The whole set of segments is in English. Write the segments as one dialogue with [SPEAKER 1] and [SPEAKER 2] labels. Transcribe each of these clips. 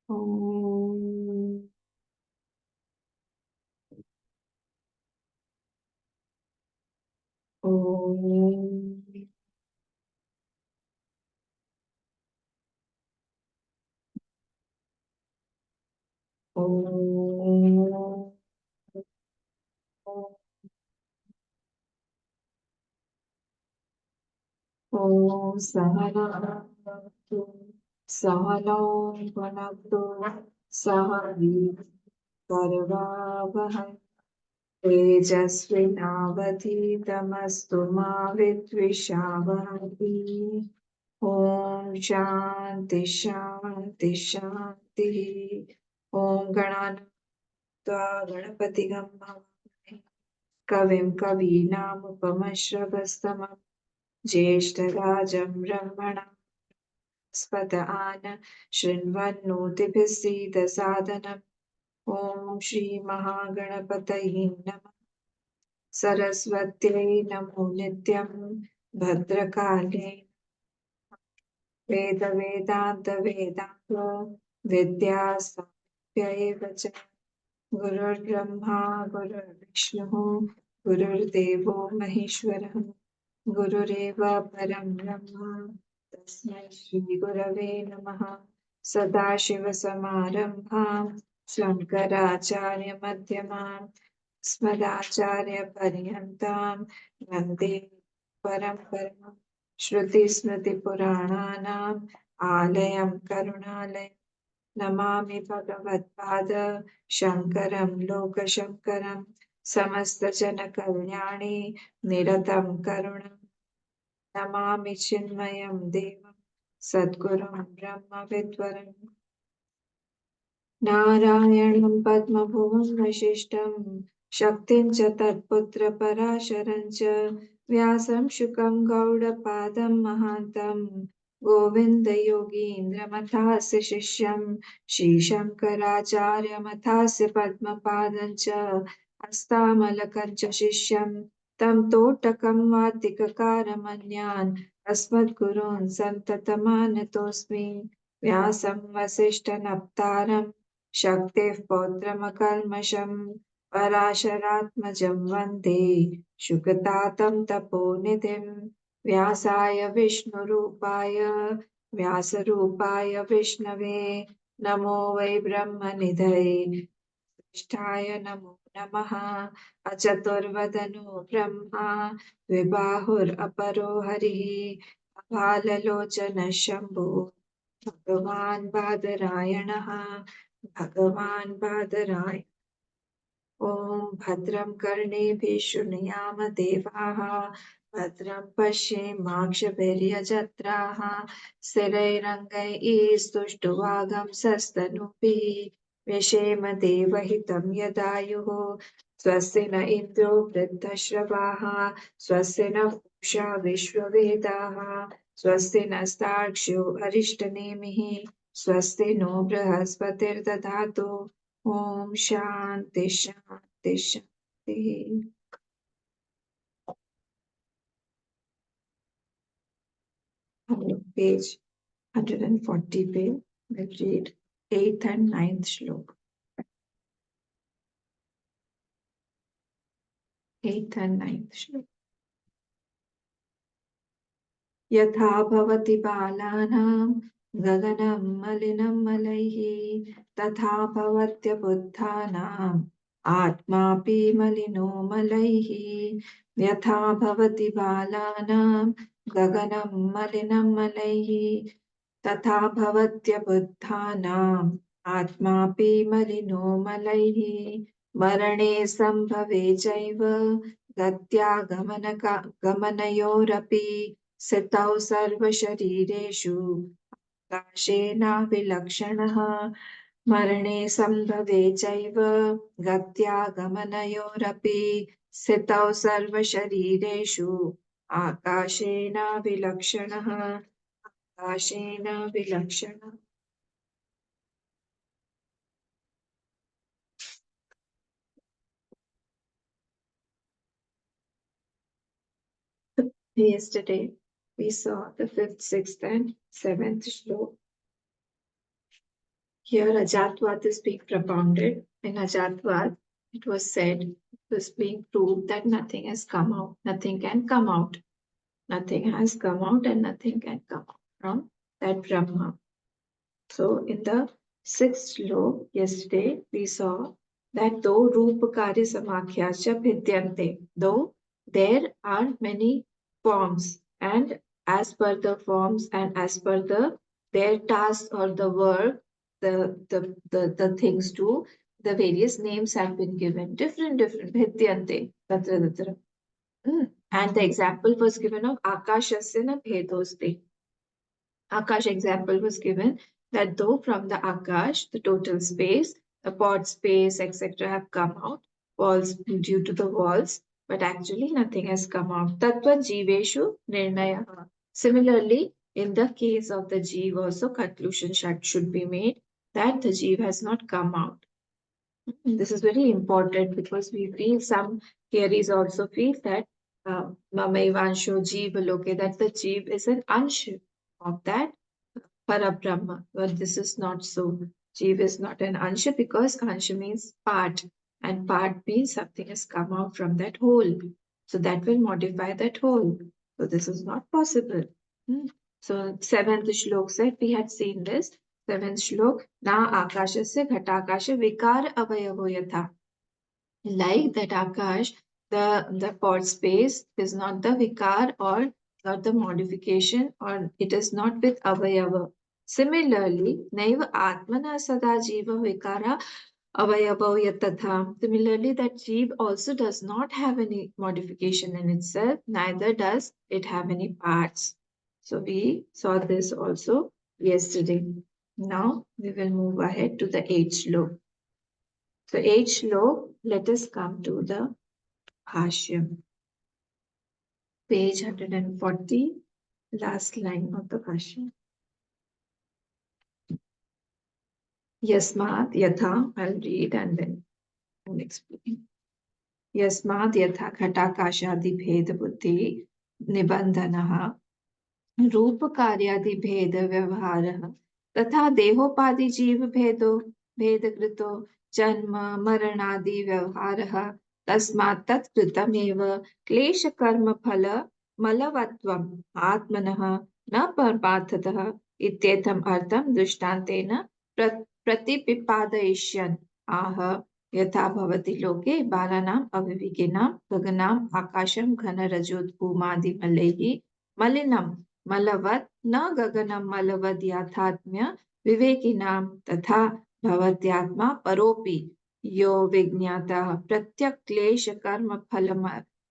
[SPEAKER 1] Om. Om. Om. Om Sahana Bhavatu Sahano Bhunaktu Sahavi Sarvavahai Tejasvinavadhitamastu ma vidvishavahai. Om Shanti Shanti Shanti. Om Gananatva Ganapati Kavim Kavinamupamashravastamam ज्येष्ठराजं ब्रह्मणा spot आन शृण्वन्नोतिभिः सीदसादनम् ॐ श्रीमहागणपतये नमः सरस्वत्यै नमो नित्यं भद्रकाले वेदान्त विद्यासाम्येव च गुरुर्ब्रह्मा गुरुर्विष्णुः गुरुर्देवो महेश्वरः गुरुरेव परं ब्रह्म तस्मै श्रीगुरवे नमः सदाशिवसमारम्भां शङ्कराचार्यमध्यमाम् अस्मदाचार्यपर्यन्तां वन्दे परम्पराम् श्रुतिस्मृतिपुराणानाम् आलयं करुणालयं नमामि भगवत्पाद शङ्करं लोकशङ्करं समस्तजनकल्याणे निरतं करुणं नमामि चिन्मयं देवं सद्गुरुं ब्रह्मविद्वरम् नारायणं पद्मभुवं वसिष्ठं शक्तिं च तत्पुत्रपराशरं च व्यासं शुकं गौडपादं महान्तं गोविन्दयोगीन्द्रमथास्य शिष्यं श्रीशङ्कराचार्यमथास्य पद्मपादं च हस्तामलकं च शिष्यं तं तोटकं वातिककारमन्यान् अस्मद्गुरून् सन्ततमानतोऽस्मि व्यासं वसिष्ठनप्तारं शक्तेः पौत्रमकल्मषम् पराशरात्मजं वन्दे शुकतातं तपोनिधिं व्यासाय विष्णुरूपाय व्यासरूपाय विष्णवे नमो वै ब्रह्मनिधये वसिष्ठाय नमो नमः अचतुर्वदनो ब्रह्मा द्विबाहुरपरो हरिः अभाललोचनः शम्भो भगवान् बादरायणः भगवान् बादरायण ॐ भद्रं कर्णेभिः शृणुयाम देवाः भद्रं पश्येमाक्षभिर्यजत्राः स्थिरैरङ्गैः स्तुष्टुवागंसस्तनूभिः व्यशेम देवहितं यदायुः स्वस्ति न इन्द्रो वृद्धश्रवाः स्वस्ति न पूषा विश्ववेदाः स्वस्ति नस्तार्क्ष्यो अरिष्टनेमिः स्वस्ति नो बृहस्पतिर्दधातु ॐ शान्ति शान्ति शान्तिः हम लोग पेज 140 पे will read 8th and 9th श्लोक 8th and 9th श्लोक यथा भवति बालानां गगनं मलिनं मलैः तथा भवत्यबुद्धानाम् आत्मापि मलिनो मलैः यथा भवति बालानां गगनं मलिनं मलैः तथा भवत्यबुद्धानाम् आत्मापि मलिनो मलैः मरणे सम्भवे चैव गमनयोरपि स्थितौ सर्वशरीरेषु प्रकाशेनाविलक्षणः मरणे सम्भवे चैव गत्यागमनयोरपि स्थितौ सर्वशरीरेषु आकाशेनाविलक्षणः आकाशेन विलक्षणः Yesterday, we saw the 5th, 6th, and 7th shlok. Here, Ajatvad is being propounded. In Ajatvad, it was said, it was being proved that nothing has come out, nothing can come out. Nothing has come out and nothing can come out from that Brahma. So in the sixth shlok yesterday, we saw that though Rupakarya Samakhyasya Bhidyante, though there are many forms, and as per the forms and as per their tasks or the work, the things do, the various names have been given, different Bhidyante, tatra tatra. And the example was given of Akashasya Bhedosti. Akash example was given that though from the Akash, the total space, the pod space, etc., have come out, walls due to the walls, but actually nothing has come out. Tattva Jiveshu Nirnaya. Similarly, in the case of the Jeev, also conclusion should be made that the Jeev has not come out. This is very important because we feel some theories also feel that Mamaivansho Jeeva Loke, that the Jeev is an Ansha of that Parabrahma. But this is not so. Jeev is not an Ansha because Ansha means part, and part means something has come out from that whole. So that will modify that whole. So this is not possible. Hmm. So seventh shlok said we had seen this. Seventh shlok, na akashasya ghatakasha vikar avayavo yatha. Like that Akash, the pod space is not the vikar or the modification, or it is not with avayava. Similarly, naiva atmana sada jiva vikara avayavo yatatha. Similarly, that jeev also does not have any modification in itself, neither does it have any parts. So we saw this also yesterday. Now we will move ahead to the eighth shlok. So eighth shlok, let us come to the Bhashyam. Page 140, last line of the Bhashyam. Yasmat yatha, I'll read and then I'll explain. Yasmat yatha ghatakashadi bheda buddhi nibandhanaha रूप कार्यादि भेद व्यवहार तथा देहोपाधि जीव भेदो भेद कृतो जन्म मरणादि व्यवहार तस्मात् तत्कृतमेव क्लेश कर्म फल मलवत्वम् आत्मनः न परमार्थतः इत्येतम् अर्थं दृष्टान्तेन प्रतिपिपादयिष्यन् आह यथा भवति लोके बालानाम् अविवेकिनां गगनाम् आकाशं घनरजोत्कूमादिमलैः मलिनं मलवत् न गगनं मलवद् याथात्म्य विवेकिनां तथा भवत्यात्मा परोऽपि यो विज्ञातः प्रत्यक्लेश कर्म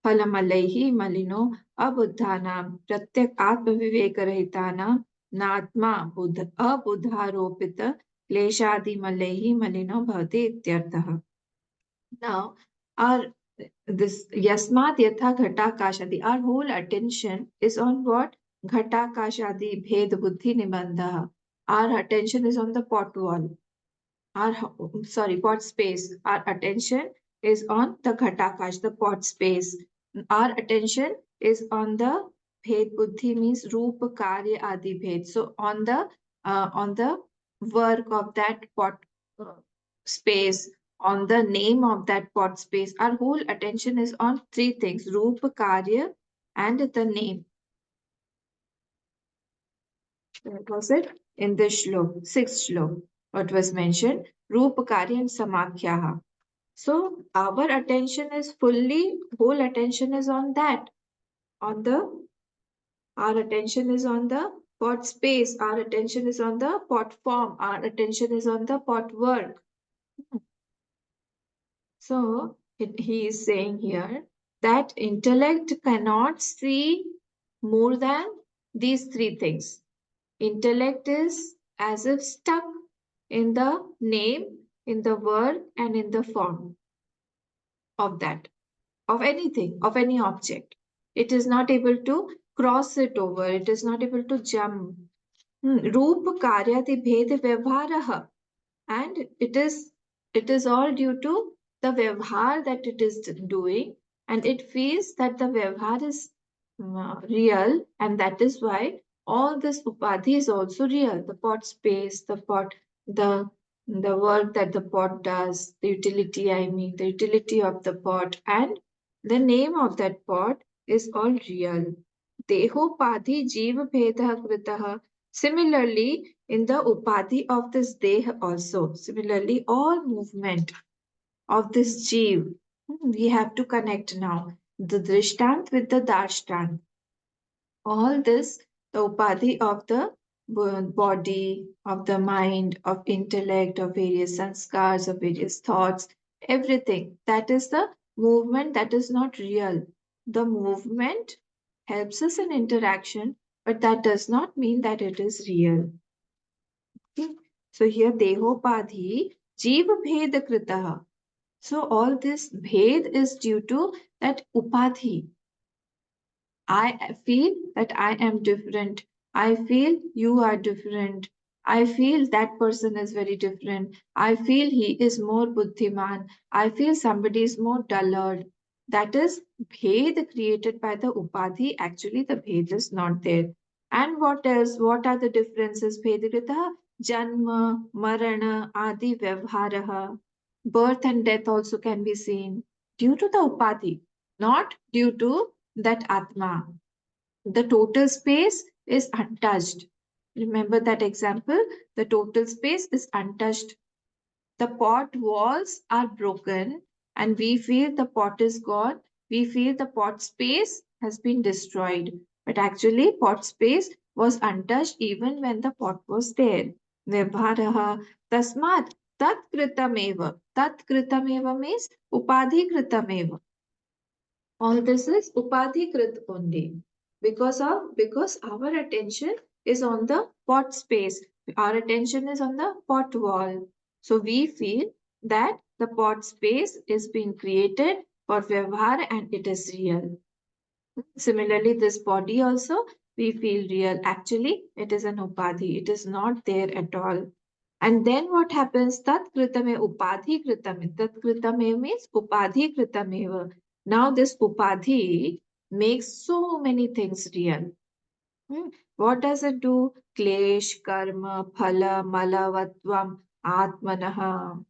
[SPEAKER 1] फलमलैः मलिनो अबुद्धानां प्रत्यक् आत्मविवेकरहितानां नात्मा बुद्ध अबुद्धारोपित क्लेशादिमलैः मलिनो भवति इत्यर्थः. Now, our this Yasmat Yatha Ghatakashadi, our whole attention is on what? Ghatakashadi Bhed Buddhi Nibandha. Our attention is on the pot wall. Our pot space. Our attention is on the Ghatakash, the pot space. Our attention is on the Bhed Buddhi means Rupa Karya Adi Bhed. So on the work of that pot uh, space, on the name of that pot space. Our whole attention is on three things: Rupa, Karya, and the name. What was it? In this shlok, sixth shlok, what was mentioned? Rupa, Karya, and Samakhyaha. So our attention is fully, whole attention is on that. Our attention is on the pot space. Our attention is on the pot form. Our attention is on the pot work. So he is saying here that intellect cannot see more than these three things. Intellect is as if stuck in the name, in the word, and in the form of that, of anything, of any object. It is not able to cross it over, it is not able to jump. Roop karyati bhed vyavharaha, and it is all due to the vyavhar that it is doing, and it feels that the vyavhar is real, and that is why all this upadhi is also real. The pot space, the pot, the the work that the pot does, the utility, the utility of the pot, and the name of that pot is all real. Dehopadhi jiva bhedha kritaha. Similarly, in the upadhi of this deha also, similarly, all movement of this jeev, we have to connect now the drishtant with the darshtant. All this, the upadhi of the body, of the mind, of intellect, of various sanskars, of various thoughts, everything. That is the movement that is not real. The movement helps us in interaction, but that does not mean that it is real. Okay? So here, dehopadhi, jiva bheda kritaha. So all this bhed is due to that upadhi. I feel that I am different. I feel you are different. I feel that person is very different. I feel he is more buddhiman. I feel somebody is more dullard. That is bhed created by the upadhi. Actually, the bhed is not there. And what else? What are the differences? Bhedakrita, janma, marana, adi vyavharaha. Birth and death also can be seen due to the upadhi, not due to that Atma. The total space is untouched. Remember that example? The total space is untouched. The pot walls are broken and we feel the pot is gone. We feel the pot space has been destroyed. But actually, pot space was untouched even when the pot was there. Vyabharaha tasmat tat kritameva. Tat kritameva means upadhi kritameva. All this is upadhikrit only because our attention is on the pot space, our attention is on the pot wall, so we feel that the pot space is being created for vyavhar and it is real. Similarly, this body also we feel real. Actually, it is an upadhi. It is not there at all. And then what happens? Tat kritame upadhi kritame. Tat kritame means upadhi kritameva. Now this upadhi makes so many things real. Hmm. What does it do? Klesh, karma, phala, malavatvam, atmanaha.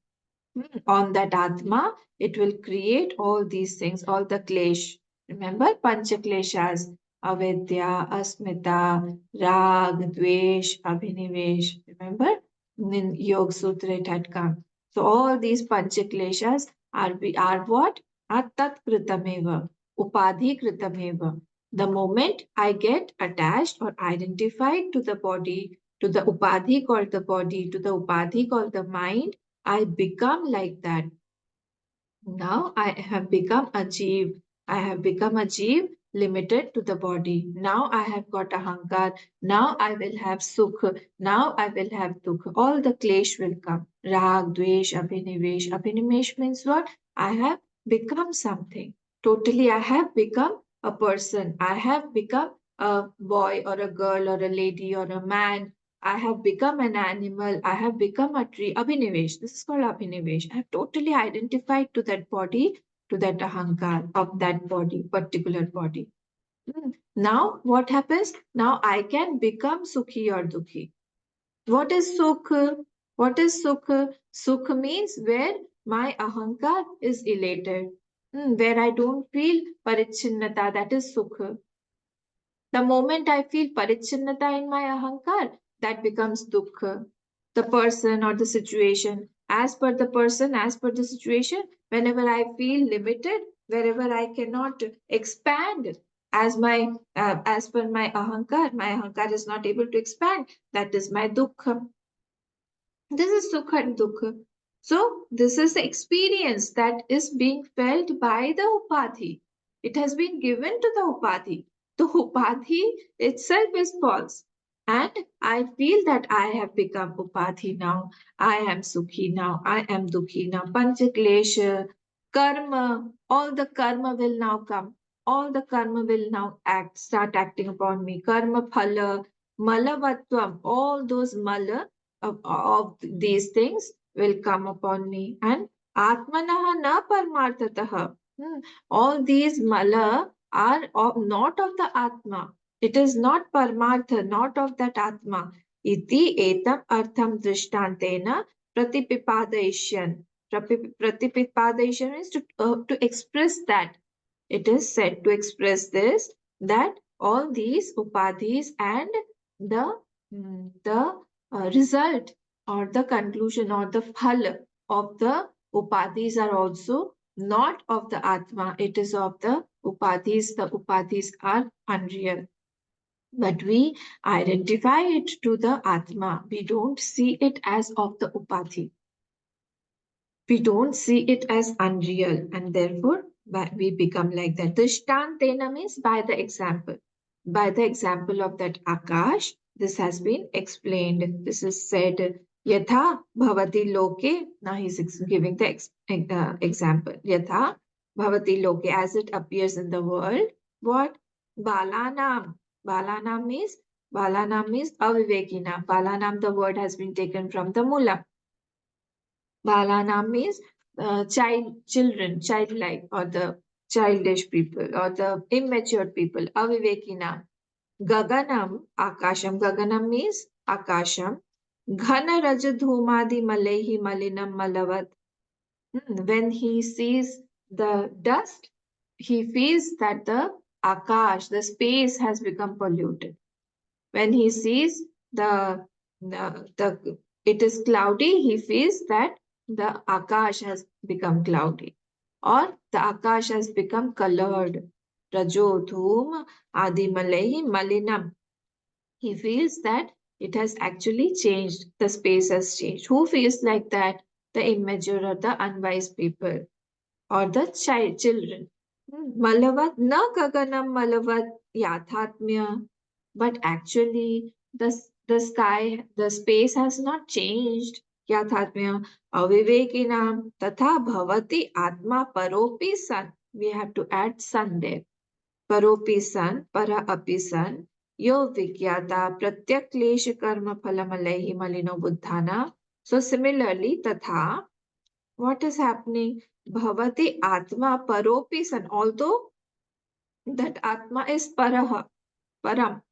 [SPEAKER 1] On that Atma, it will create all these things, all the klesh. Remember Panchakleshas, avidya, asmita, rag, dvesh, abhinivesh. Remember in Yoga Sutra it had come. So all these Panchakleshas are what? Are tat kritameva, upadhi kritameva. The moment I get attached or identified to the body, to the upadhi called the body, to the upadhi called the mind, I become like that. Now I have become a jeev. I have become a jeev limited to the body. Now I have got a hankar. Now I will have sukh. Now I will have dukh. All the klesh will come. Rag, dvesh, abhinivesh. Abhinivesh means what? I have become something. Totally, I have become a person. I have become a boy or a girl or a lady or a man. I have become an animal. I have become a tree. Abhinivesh. This is called Abhinivesh. I have totally identified to that body, to that ahankar of that body, particular body. Now, what happens? Now I can become Sukhi or Dukhi. What is Sukh? What is Sukh? Sukh means where my ahankar is elated, where I don't feel parichinnata, that is Sukh. The moment I feel parichinnata in my ahankar, that becomes dukkha. The person or the situation, as per the person, as per the situation, whenever I feel limited, wherever I cannot expand as per my ahankar is not able to expand, that is my dukkha. This is Sukha and Dukha. So, this is the experience that is being felt by the Upadhi. It has been given to the Upadhi. The Upadhi itself is false. And I feel that I have become Upadhi now. I am Sukhi now. I am Dukhi now. Panchaklesha, karma, all the karma will now come. All the karma will now start acting upon me. Karma phala, malavatvam, all those mala of these things will come upon me. And Atmanaha na parmartataha. All these mala are not of the Atma. It is not parmartha, not of that Atma. Iti etam artham drishtantena pratipipadation. Pratipipadation means to express that. It is said to express this, that all these upadhis and the result or the conclusion or the phal of the upadhis are also not of the Atma, it is of the Upadhis. The Upadhis are unreal. But we identify it to the Atma. We don't see it as of the Upadhi. We don't see it as unreal, and therefore we become like that. Drishtantena means by the example. By the example of that Akash, this has been explained. This is said, Yatha bhavati loke. Now he's giving the example. Yatha bhavati loke, as it appears in the world. What? Balanam. Balanam means avivekina. Balanam, the word has been taken from the Mula. Balanam means children, childlike, or the childish people, or the immature people. Avivekina. Gaganam, Akasham. Gaganam means Akasham. Ghana Rajadhumadi Malehi Malinam Malavat. When he sees the dust, he feels that the Akash, the space, has become polluted. When he sees the it is cloudy, he feels that the Akash has become cloudy, or the Akash has become colored. Rajo Dhum Adi Malehi Malinam. He feels that it has actually changed, the space has changed. Who feels like that? The immature or the unwise people or the children. Malavat na gaganam malavat yathatmya. But actually, the sky, the space has not changed. Yathatmya avivekinam tatha bhavati atma paropi san. We have to add san there. Paropi san, para api san. Yo vigyata pratyak klesha karma phalamalehi malino buddhana. So similarly, tatha, what is happening? Bhavati Atma Paropi San. Although that Atma is Paraha, Param,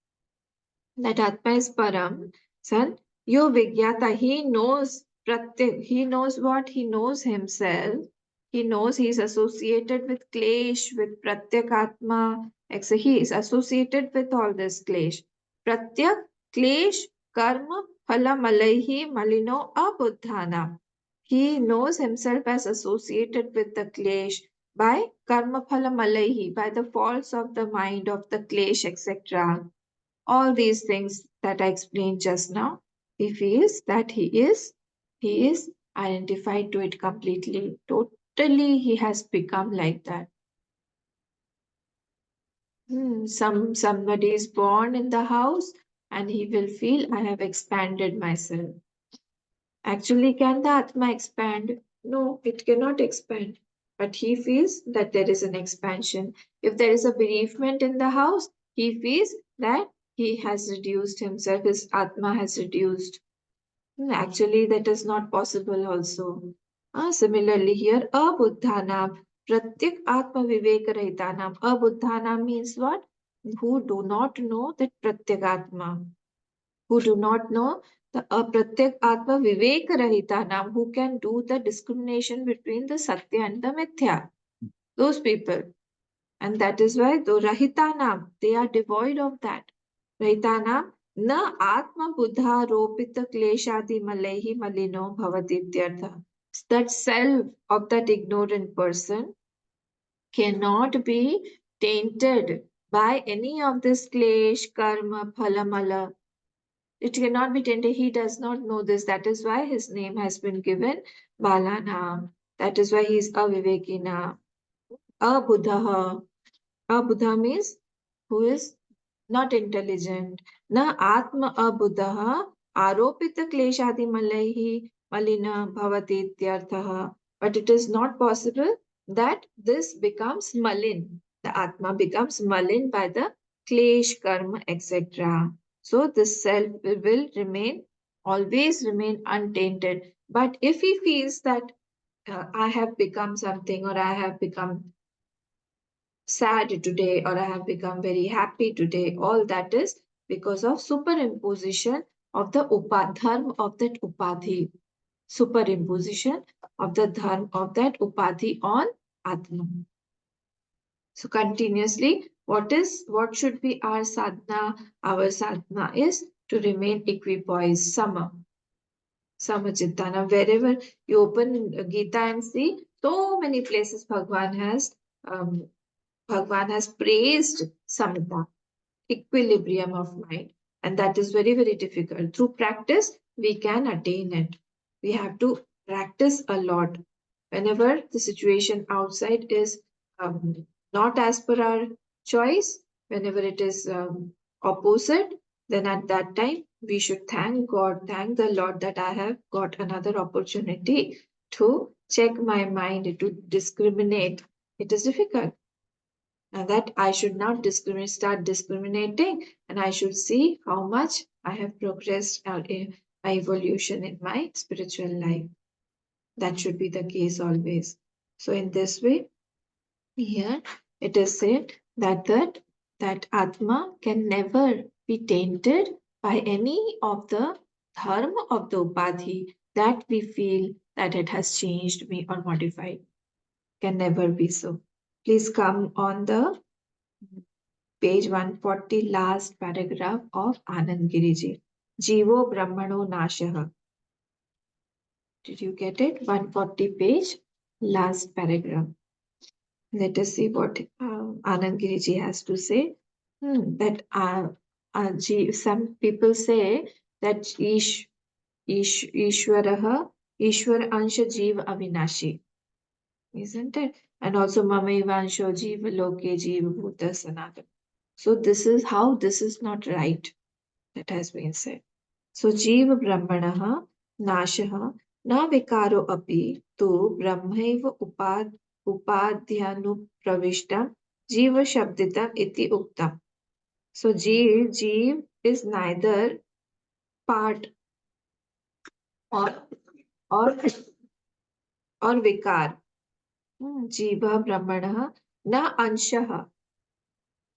[SPEAKER 1] that Atma is Param, San, Yo Vigyata, he knows Pratyak, he knows what? He knows himself. He knows he is associated with Klesh, with Pratyak Atma, etc. He is associated with all this Klesh. Pratyak, Klesh, Karma, Phala Malaihi, Malino, Abuddhana. He knows himself as associated with the Klesh by Karma Phala Malaihi, by the faults of the mind, of the Klesh, etc. All these things that I explained just now, he feels that he is identified to it completely. Totally, he has become like that. Somebody is born in the house and he will feel, I have expanded myself. Actually, can the Atma expand? No, it cannot expand. But he feels that there is an expansion. If there is a bereavement in the house, he feels that he has reduced himself, his Atma has reduced. Actually, that is not possible also. Similarly, here, abuddhanam, pratyak atma viveka rahitanam. Abuddhanam means what? Who do not know that pratyak atma, who do not know the pratyak atma viveka rahitanam, who can do the discrimination between the satya and the mithya. Those people. And that is why, though rahitanam, they are devoid of that. Rahitanam na atma buddha ropita kleshadi malehi malino bhavatityartha. That self of that ignorant person cannot be tainted by any of this klesh, karma, phalamala. It cannot be tainted. He does not know this. That is why his name has been given Balanam. That is why he is avivekina. Abuddha. Abuddha means who is not intelligent. Na atma abuddha aropita kleshadi malaihi malina bhavati ityarthaha. But it is not possible that this becomes malin. The atma becomes malin by the klesh, karma, etc. So this self will remain, always remain untainted. But if he feels that I have become something, or I have become sad today, or I have become very happy today, all that is because of superimposition of the dharma of that upadhi. superimposition of the dharma of that upadhi on Atma. So continuously, what should be our sadhana? Our sadhana is to remain equipoised, Samachitana. Wherever you open Gita and see, so many places um, Bhagwan has praised samita, equilibrium of mind, and that is very very difficult. Through practice, we can attain it. We have to practice a lot. Whenever the situation outside is not as per our choice, whenever it is opposite, then at that time we should thank God, thank the Lord that I have got another opportunity to check my mind, to discriminate. It is difficult. And that I should not start discriminating, and I should see how much I have progressed in my evolution in my spiritual life. That should be the case always. So in this way, here it is said that Atma can never be tainted by any of the dharma of the upadhi that we feel that it has changed me or modified. Can never be so. Please come on the page 140, last paragraph of Anand Giriji. Jivo Brahmano Nashaha. Did you get it? 140 page, last paragraph. Let us see what Anand Giriji has to say. Some people say that Ishwaraha, Ishwar Ansha Jeev Avinashi, isn't it? And also Mamaiva Ansho Jeev Loke Jeev Bhuta Sanatana. So this is not right. That has been said. So Jiva Brahmanaha Nashaha Na Vikaro Api Tu Brahmaiva Upadhyanu Jiva Shabditam Iti Uktam. So Jeev is neither part or or or Vikar. Jiva Brahmanaha Na Anshaha.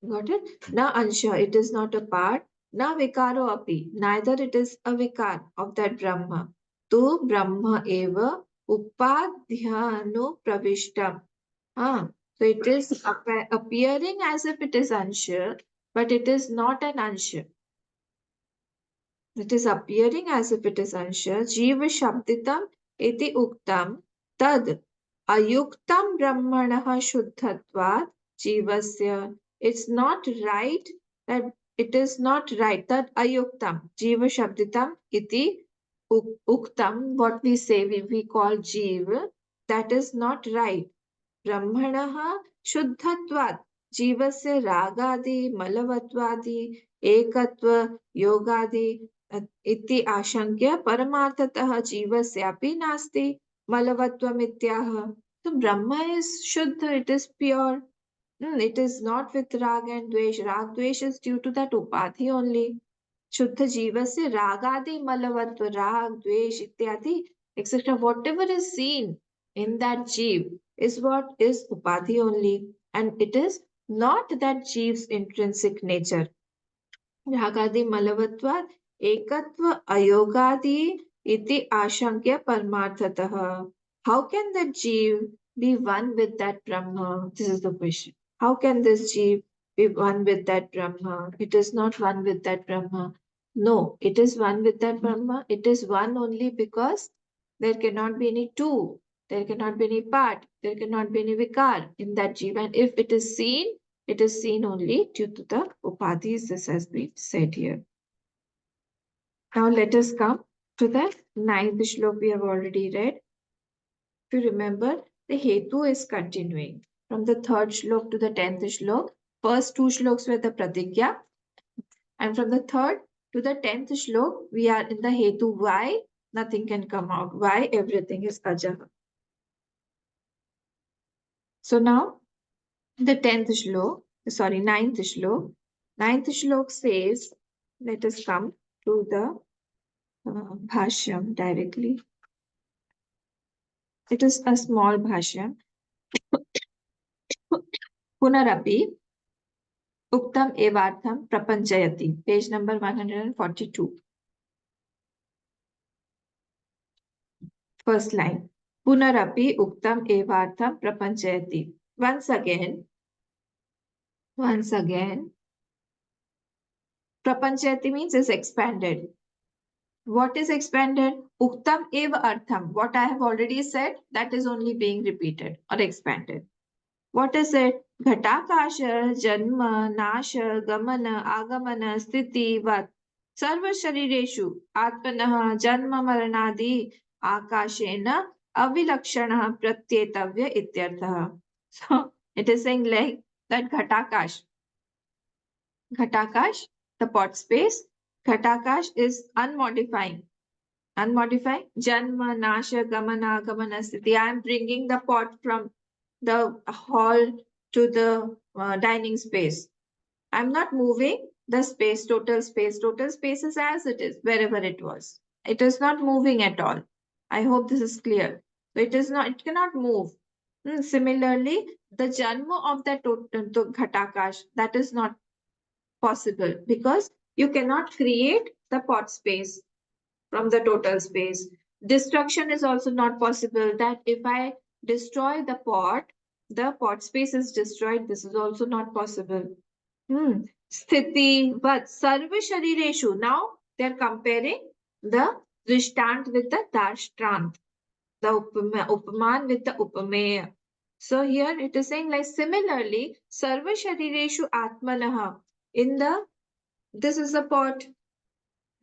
[SPEAKER 1] Got it? Na ansha, it is not a part. Na vikaro api, neither it is a vikar of that Brahma. Tu Brahma eva upadhyano pravishtam. So it is appearing as if it is ansha, but it is not an ansha. It is appearing as if it is ansha. Jiva shabditam iti uktam tad ayuktam brahmanaha shuddhatvat jivasya. It's not right that it is not right that ayuktam jiva shabditam iti uktam, what we say we call jiva, that is not right. Brahmanaha shuddhatvat जीवस्य रागादि मलवत्वादि एकत्व योगादि इति आशंक्य परमार्थतः जीवस्यापि नास्ति मलवत्वमित्याह. So Brahma is Shuddha, it is pure. It is not with rag and dvesh. Rag dvesh is due to that upadhi only. Shuddha jivasya ragadi malavatva, rag, dvesh, ityadi, etc. Whatever is seen in that jeev is what is upadhi only. And it is not that jeev's intrinsic nature. रागादि मलवत्वात् एकत्व अयोगादि इति आशंक्य परमार्थतः. How can that jeev be one with that Brahma? This is the question. How can this jeev be one with that Brahma? It is not one with that Brahma. No, it is one with that Brahma. It is one only because there cannot be any two. There cannot be any part. There cannot be any vikar in that jeev. And if it is seen, it is seen only due to the upadhis. This has been said here. Now let us come to the ninth shlok we have already read. If you remember, the hetu is continuing from the third shlok to the 10th shlok. First two shloks were the pratigya, and from the third to the 10th shlok, we are in the hetu. Why nothing can come out? Why everything is ajaha? So now the 10th shlok, sorry, 9th shlok. 9th shlok says, let us come to the bhashyam directly. It is a small bhashyam. Punarapi Uktam Evartham Prapanchayati, page number 142. First line. Punarapi uktam evartham prapanchayati. Once again, prapanchayati means is expanded. What is expanded? Uktam eva artham. What I have already said, that is only being repeated or expanded. What is it? Ghatakasha, Janma, Nasha, Gamana, Agamana, Sthiti, Vat. Sarva Sharireshu, Atmanah, Janma Maranadi, Akashena, Avilakshana, Pratyetavya Ityartha. So it is saying like that Ghatakash, the pot space, Ghatakash is unmodifying. Janma, Nasha, Gamana, Gamana, Sthiti. I am bringing the pot from the hall to the dining space. I'm not moving the space, total space. Total space is as it is, wherever it was. It is not moving at all. I hope this is clear. So it cannot move. Similarly, the janma of the ghatakash, that is not possible because you cannot create the pot space from the total space. Destruction is also not possible, that if I destroy the pot space is destroyed. This is also not possible. Sthiti, but Sarva Sharireshu. Now they are comparing the Drishtant with the Darshtrant, the Upaman with the Upameya. So here it is saying like similarly, Sarva Sharireshu Atmanaha. In the, this is the pot,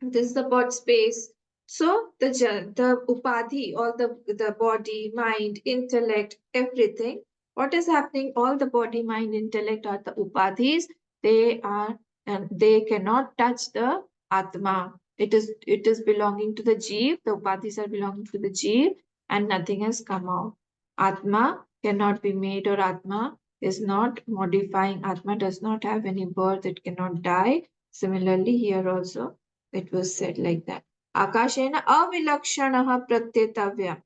[SPEAKER 1] this is the pot space. So the upadhi, all the body, mind, intellect, everything. What is happening? All the body, mind, intellect are the upadhis. They are, and they cannot touch the atma. It is belonging to the jeev. The upadhis are belonging to the jeev, and nothing has come out. Atma cannot be made, or atma is not modifying. Atma does not have any birth. It cannot die. Similarly, here also it was said like that. Akashena avilakshanaha pratyetavya.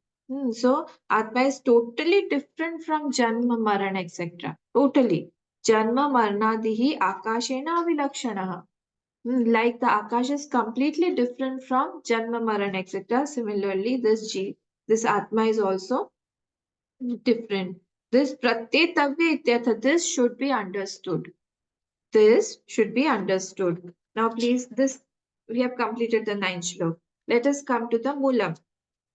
[SPEAKER 1] So Atma is totally different from Janma, Marana, etc. Totally. Janma, Maranadihi Akashena avilakshanaha. Like the Akash is completely different from Janma, Marana, etc. Similarly, this Atma is also different. This pratyetavya ityartha, this should be understood. This should be understood. Now, please, this we have completed the ninth shlok. Let us come to the Mulam.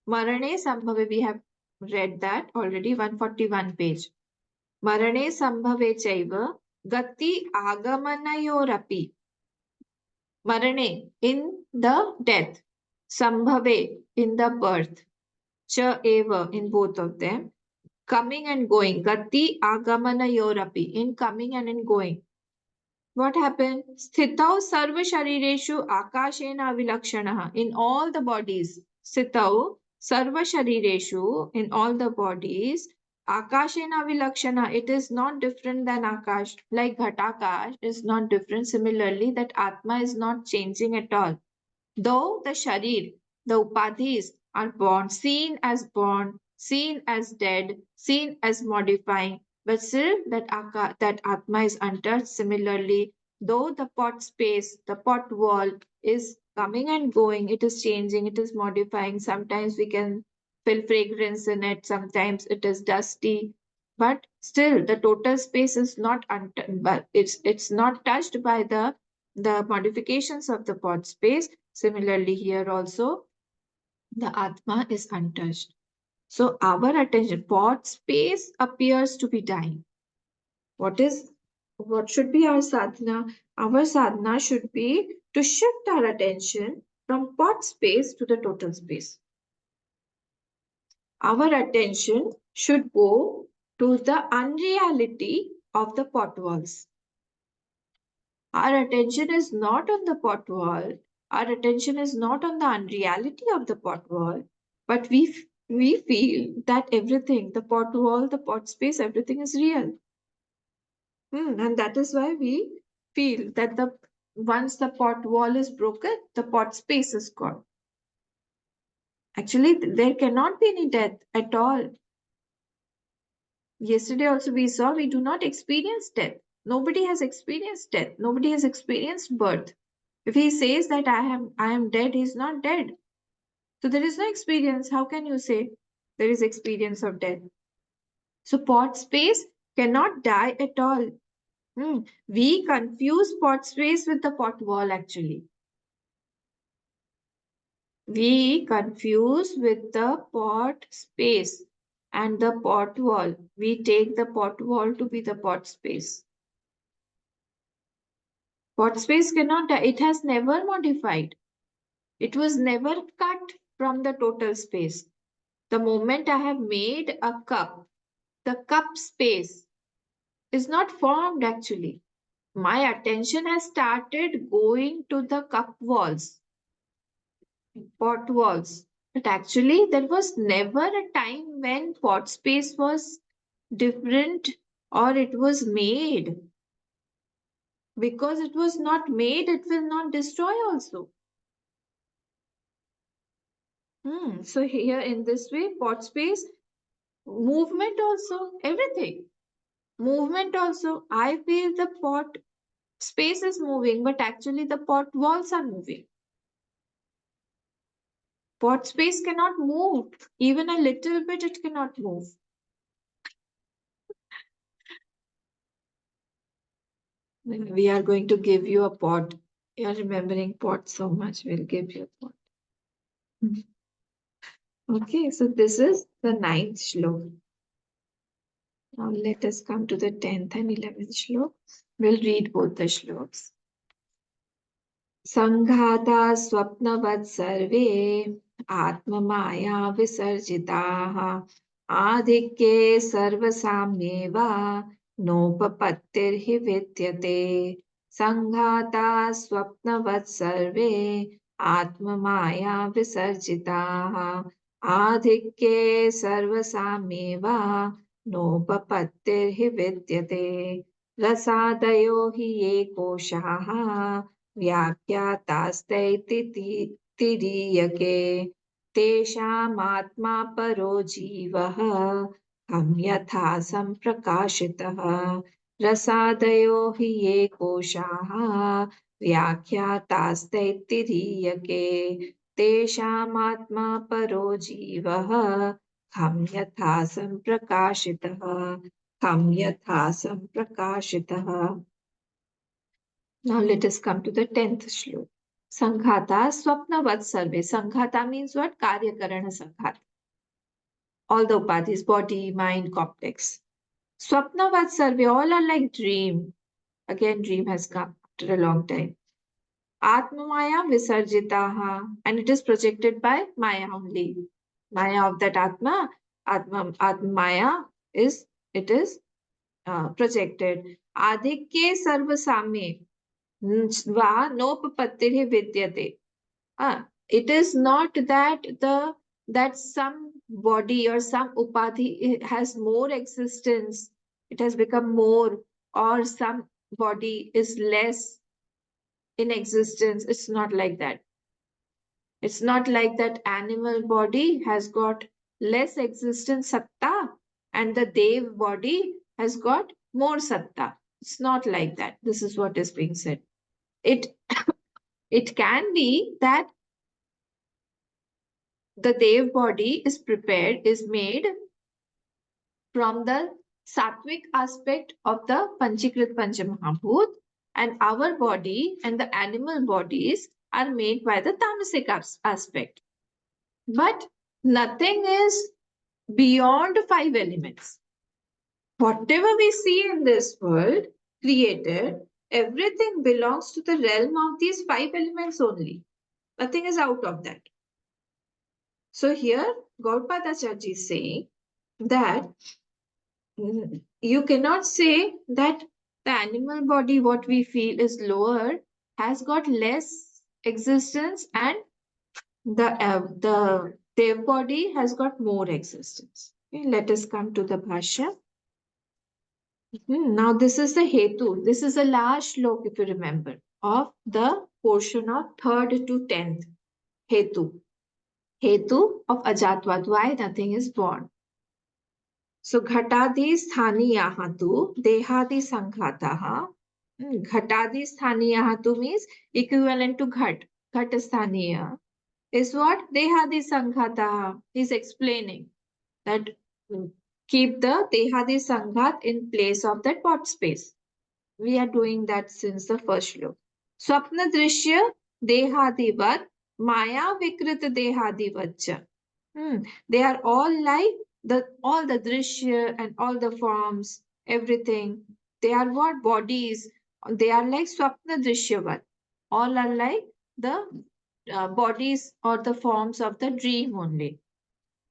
[SPEAKER 1] Marane Sambhave, we have read that already, 141 page. Marane Sambhave Chaiva Gati Agamanayorapi. Marane, in the death. Sambhave, in the birth. Cha Eva, in both of them. Coming and going. Gati Agamanayorapi, in coming and in going. What happened? Sthitau sarva sharireshu akashena avilakshanaha. In all the bodies. Sthitau sarva sharireshu. In all the bodies. Akashena avilakshana. It is not different than Akash. Like Ghatakash is not different. Similarly, that Atma is not changing at all. Though the Sharir, the Upadhis are born, seen as dead, seen as modifying, but still that Atma is untouched. Similarly, though the pot space, the pot wall is coming and going, it is changing, it is modifying. Sometimes we can feel fragrance in it, sometimes it is dusty, but still the total space is not but it's not touched by the modifications of the pot space. Similarly, here also the Atma is untouched. So our attention, pot space appears to be dying. What should be our sadhana? Our sadhana should be to shift our attention from pot space to the total space. Our attention should go to the unreality of the pot walls. Our attention is not on the pot wall. Our attention is not on the unreality of the pot wall, but we feel that everything, the pot wall, the pot space, everything is real. And that is why we feel that once the pot wall is broken, the pot space is gone. Actually, there cannot be any death at all. Yesterday also we saw we do not experience death. Nobody has experienced death. Nobody has experienced birth. If he says that I am dead, he's not dead. So there is no experience. How can you say there is experience of death? So pot space cannot die at all. We confuse pot space with the pot wall actually. We confuse with the pot space and the pot wall. We take the pot wall to be the pot space. Pot space cannot die. It has never modified. It was never cut from the total space. The moment I have made a cup, the cup space is not formed actually. My attention has started going to the cup walls, pot walls. But actually, there was never a time when pot space was different or it was made. Because it was not made, it will not destroy also. So here in this way, pot space, movement also, everything. Movement also. I feel the pot space is moving, but actually the pot walls are moving. Pot space cannot move. Even a little bit, it cannot move. We are going to give you a pot. You are remembering pot so much. We'll give you a pot. Okay, so this is the 9th shlok. Now let us come to the 10th and 11th shlok. We'll read both the shloks. संघाता स्वप्नवत् सर्वे आत्ममाया विसर्जिताः आधिक्ये सर्वसाम्येव नोपपत्तिर्हि विद्यते संघाता स्वप्नवत् सर्वे आत्ममाया विसर्जिताः आधिक्ये सर्वसाम्येव नोपपत्तिर्हि विद्यते रसादयो हि ये कोशाः व्याख्यातास्तैतिरीयके तेषामात्मा परो जीवः कं यथा सम्प्रकाशितः रसादयो हि ये कोशाः व्याख्यातास्तैतिरीयके तेषामात्मा परो जीवः कं यथा सम्प्रकाशितः कं यथा सम्प्रकाशितः. Now let us come to the 10th shlok. Sanghata swapnavat sarve. Sanghata means what? Karya karana sanghata. All the upadhis, body, mind, complex. Swapnavat sarve, all are like dream. Again, dream has come after a long time. Atmamaya visarjitaha. And it is projected by Maya only. Maya of that Atma. Atmaya is, it is projected. Adhikye sarvasamye. Va nopapattirhi vidyate. It is not that some body or some upadhi has more existence, it has become more, or some body is less in existence. It's not like that. It's not like that animal body has got less existence satta and the dev body has got more satta. It's not like that. This is what is being said. It can be that the Dev body is prepared, is made from the sattvic aspect of the Panchikrit Panchamahabhut, and our body and the animal bodies are made by the tamasic aspect. But nothing is beyond 5 elements. Whatever we see in this world created, everything belongs to the realm of these 5 elements only. Nothing is out of that. So here, Gaudapadacharya is saying that you cannot say that the animal body, what we feel is lower, has got less existence, and the Dev body has got more existence. Okay, let us come to the Bhashya. Now this is the Hetu. This is the last shlok, if you remember, of the portion of 3rd to 10th. Hetu. Hetu of Ajatvat. Why nothing is born. So ghatadi sthaniyaha tu dehadi sanghataha. Ghatadi sthaniyaha tu means equivalent to ghat. Ghat sthaniya. is what? Dehadi sanghata. He's explaining that keep the Dehadi sanghat in place of that what space. We are doing that since the first shlok. Swapna drishya dehadivat maya vikrit dehadivatcha. They are all like all the drishya and all the forms, everything. They are what bodies. They are like swapna drishyavat. All are like the bodies or the forms of the dream only.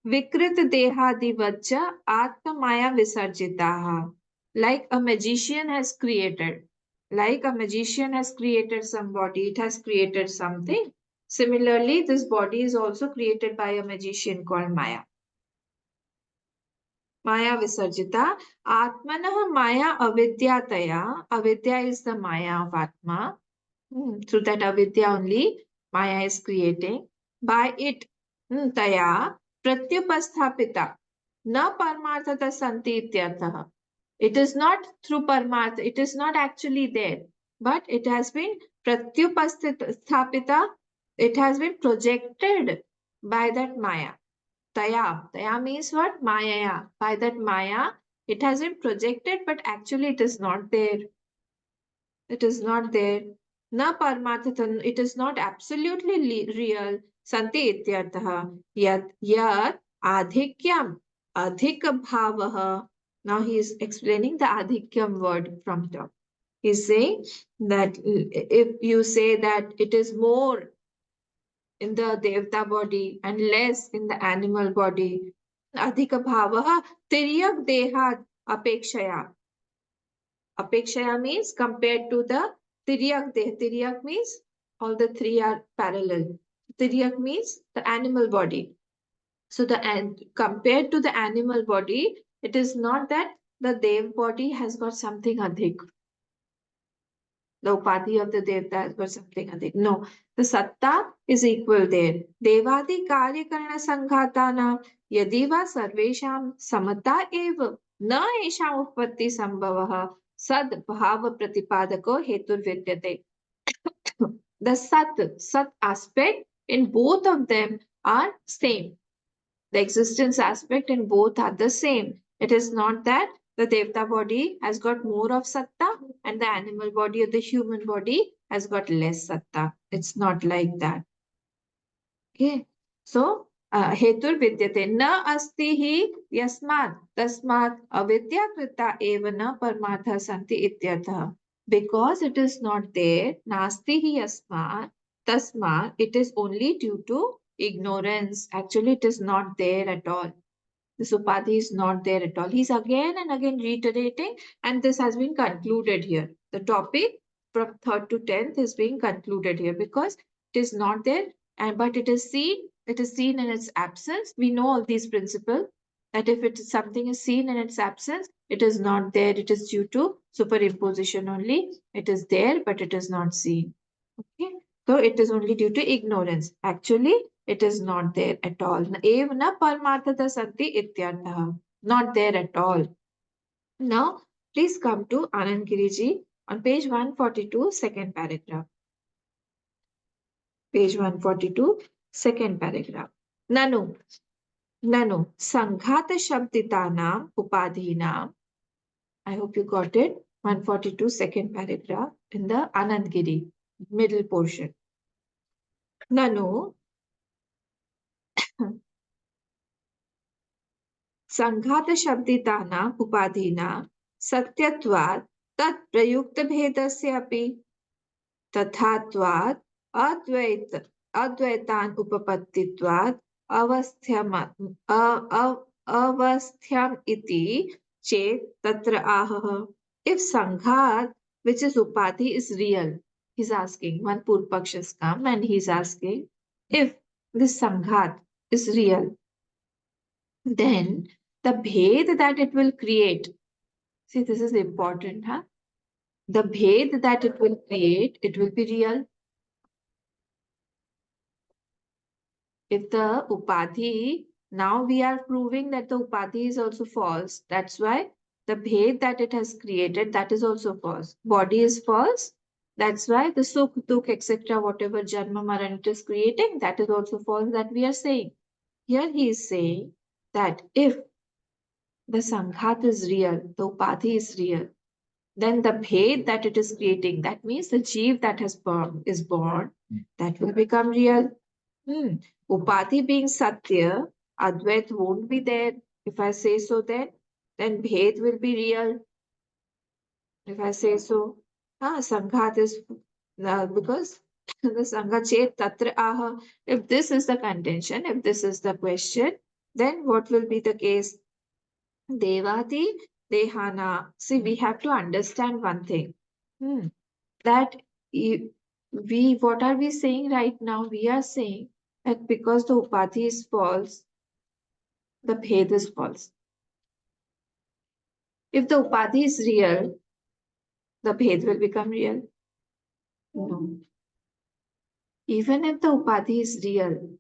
[SPEAKER 1] Vikrit dehadivajja atmaya visarjitaha. Like a magician has created. Like a magician has created some body, it has created something. Similarly, this body is also created by a magician called Maya. Maya Visarjita. Atmanah Maya Avidyataya. Avidya is the Maya of Atma. Through that avidya only, Maya is creating. By it, taya pratyupasthapita. Na parmarthata santi ityartha. It is not through parmartha, it is not actually there, but it has been pratyupasthapita, it has been projected by that Maya. Taya means what? Maya. By that Maya, it has been projected, but actually it is not there. It is not there. Na parmarthatan, it is not absolutely real. Santi ityartha. Yat adhikyam. Adhik bhavaha. Now he is explaining the adhikyam word from top. He is saying that if you say that it is more in the devta body and less in the animal body, adhika bhavaha tiryak dehat apekshaya. Apekshaya means compared to the Tiryak Deh. Tiryak means all the three are parallel. Tiryak means the animal body. So and compared to the animal body, it is not that the Dev body has got something adhik. The upadhi of the Devta has got something adhik. No, the Satta is equal there. Devadi karya karana sanghatana yadiva sarvesham samata eva na esham uppatti sambhavah sad bhava pratipadako hetur vidyate. The sat aspect in both of them are same. The existence aspect in both are the same. It is not that the Devta body has got more of satta and the animal body or the human body has got less satta. It's not like that. Okay. So, hetur vidyate na asti hi yasmat tasmat avidya krita eva na parmartha santi ityartha. Because it is not there, nasti hi yasmat tasmat, it is only due to ignorance. Actually, it is not there at all. This upadhi is not there at all. He's again and again reiterating, and this has been concluded here. The topic from 3rd to 10th is being concluded here because it is not there, and but it is seen. It is seen in its absence. We know all these principles that if it is something is seen in its absence, it is not there. It is due to superimposition only. It is there, but it is not seen. Okay, so it is only due to ignorance. Actually, it is not there at all. Ev na parmarthata santi ityartha. Not there at all. Now, please come to Anand Giriji on page 142, second paragraph. Page 142, second paragraph. Nanu, Nanu, Sanghata Shabditanam Upadhinam. I hope you got it. 142, second paragraph in the Anand Giri, middle portion. Nanu, सङ्घातशब्दितानाम् उपाधीनां सत्यत्वात् तत् प्रयुक्तभेदस्य अपि तथात्वात् अद्वैतान् उपपत्तित्वात् अवस्थ्यम् इति चेत् तत्र आहः. If Sanghat, which is Upadhi, is real, he's asking, one Purpaksh has come and he's asking, if this Sanghat is real, then the bhed that it will create, see, this is important, huh? The bhed that it will create, it will be real. If the upadhi, now we are proving that the upadhi is also false. That's why the bhed that it has created, that is also false. Body is false, That's why the sukh, dukh, etc., whatever janma maran it is creating, that is also false that we are saying. Here he is saying that if the sanghat is real, the upadhi is real, then the bhed that it is creating, that means the jeev that is born, that will become real. Upadhi being satya, advait won't be there. If I say so, then bhed will be real. If I say so, sanghat is because the sangha chet tatra aha. If this is the contention, if this is the question, then what will be the case? Devati Dehana. See, we have to understand one thing. That we, what are we saying right now? We are saying that because the Upadhi is false, the Bhed is false. If the Upadhi is real, the Bhed will become real. No. Even if the Upadhi is real,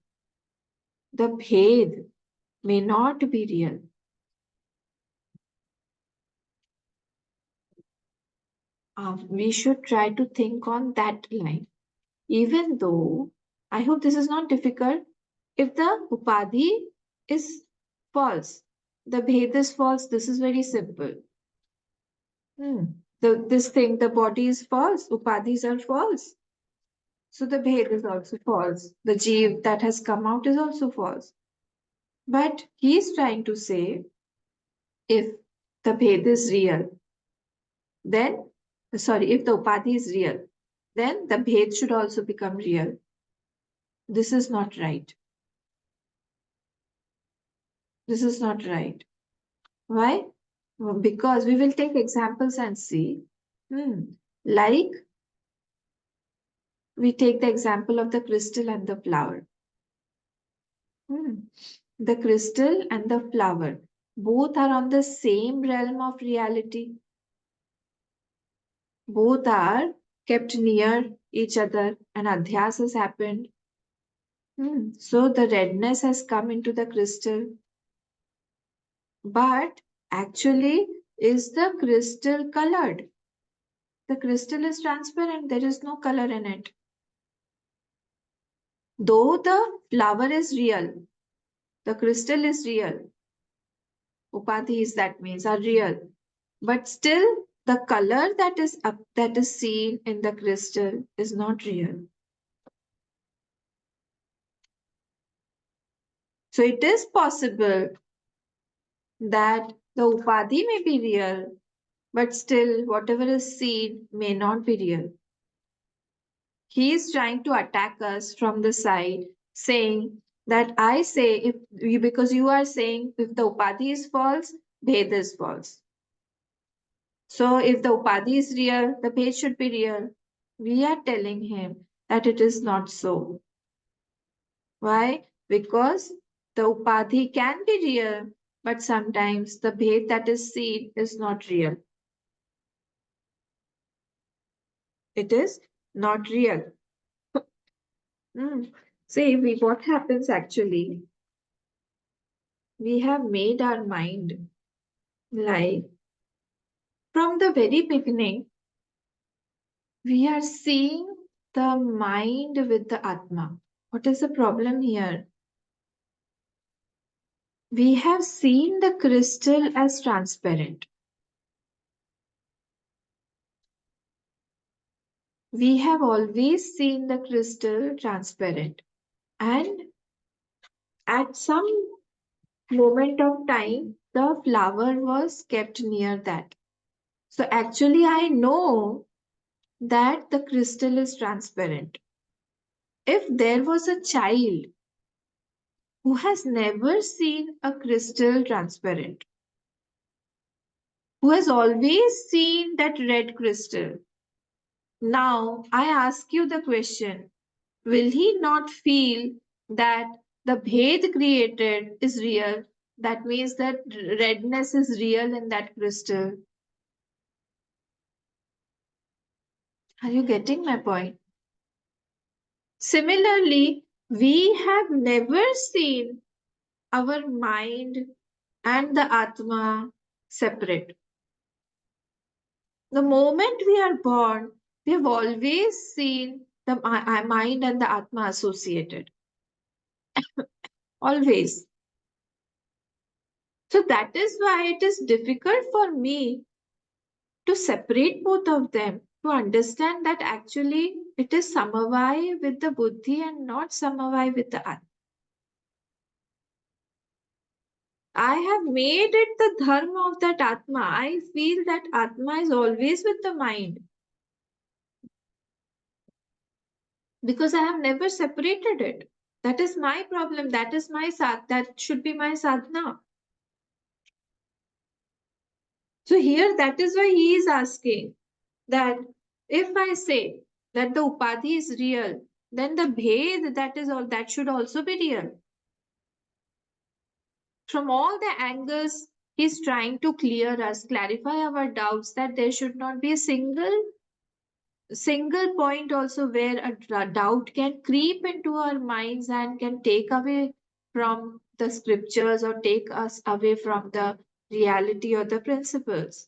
[SPEAKER 1] the Bhed may not be real. We should try to think on that line. Even though, I hope this is not difficult, if the Upadhi is false, the Bhed is false, this is very simple. This thing, the body is false, Upadhis are false. So the Bhed is also false. The Jeev that has come out is also false. But he is trying to say if the Bhed is real, then, sorry, if the Upadhi is real, then the Bhed should also become real. This is not right. This is not right. Why? Because we will take examples and see. Like we take the example of the crystal and the flower. The crystal and the flower, both are on the same realm of reality. Both are kept near each other and adhyas has happened. So the redness has come into the crystal. But actually, is the crystal colored? The crystal is transparent, there is no color in it. Though the flower is real, the crystal is real, upadhis that means are real, but still the color that is seen in the crystal is not real. So it is possible that the upadhi may be real, but still whatever is seen may not be real. He is trying to attack us from the side, saying that I say if you, because you are saying if the upadhi is false, bhed is false. So if the upadhi is real, the bhed should be real. We are telling him that it is not so. Why? Because the upadhi can be real, but sometimes the bhed that is seen is not real. It is not real. See, what happens actually? We have made our mind like from the very beginning, we are seeing the mind with the Atma. What is the problem here? We have seen the crystal as transparent. We have always seen the crystal transparent. And at some moment of time, the flower was kept near that. So actually, I know that the crystal is transparent. If there was a child who has never seen a crystal transparent, who has always seen that red crystal, now I ask you the question, will he not feel that the bhed created is real? That means that redness is real in that crystal. Are you getting my point? Similarly, we have never seen our mind and the Atma separate. The moment we are born, We have always seen the mind and the Atma associated. Always. So that is why it is difficult for me to separate both of them, to understand that actually it is samavai with the buddhi and not samavai with the Atma. I have made it the dharma of that Atma. I feel that Atma is always with the mind because I have never separated it. That is my problem. That is my that should be my sadhana. So here that is why he is asking that if I say that the upadhi is real, then the bhed that is all that should also be real. From all the angles, he is trying to clear us, clarify our doubts that there should not be a single point also where a doubt can creep into our minds and can take away from the scriptures or take us away from the reality or the principles.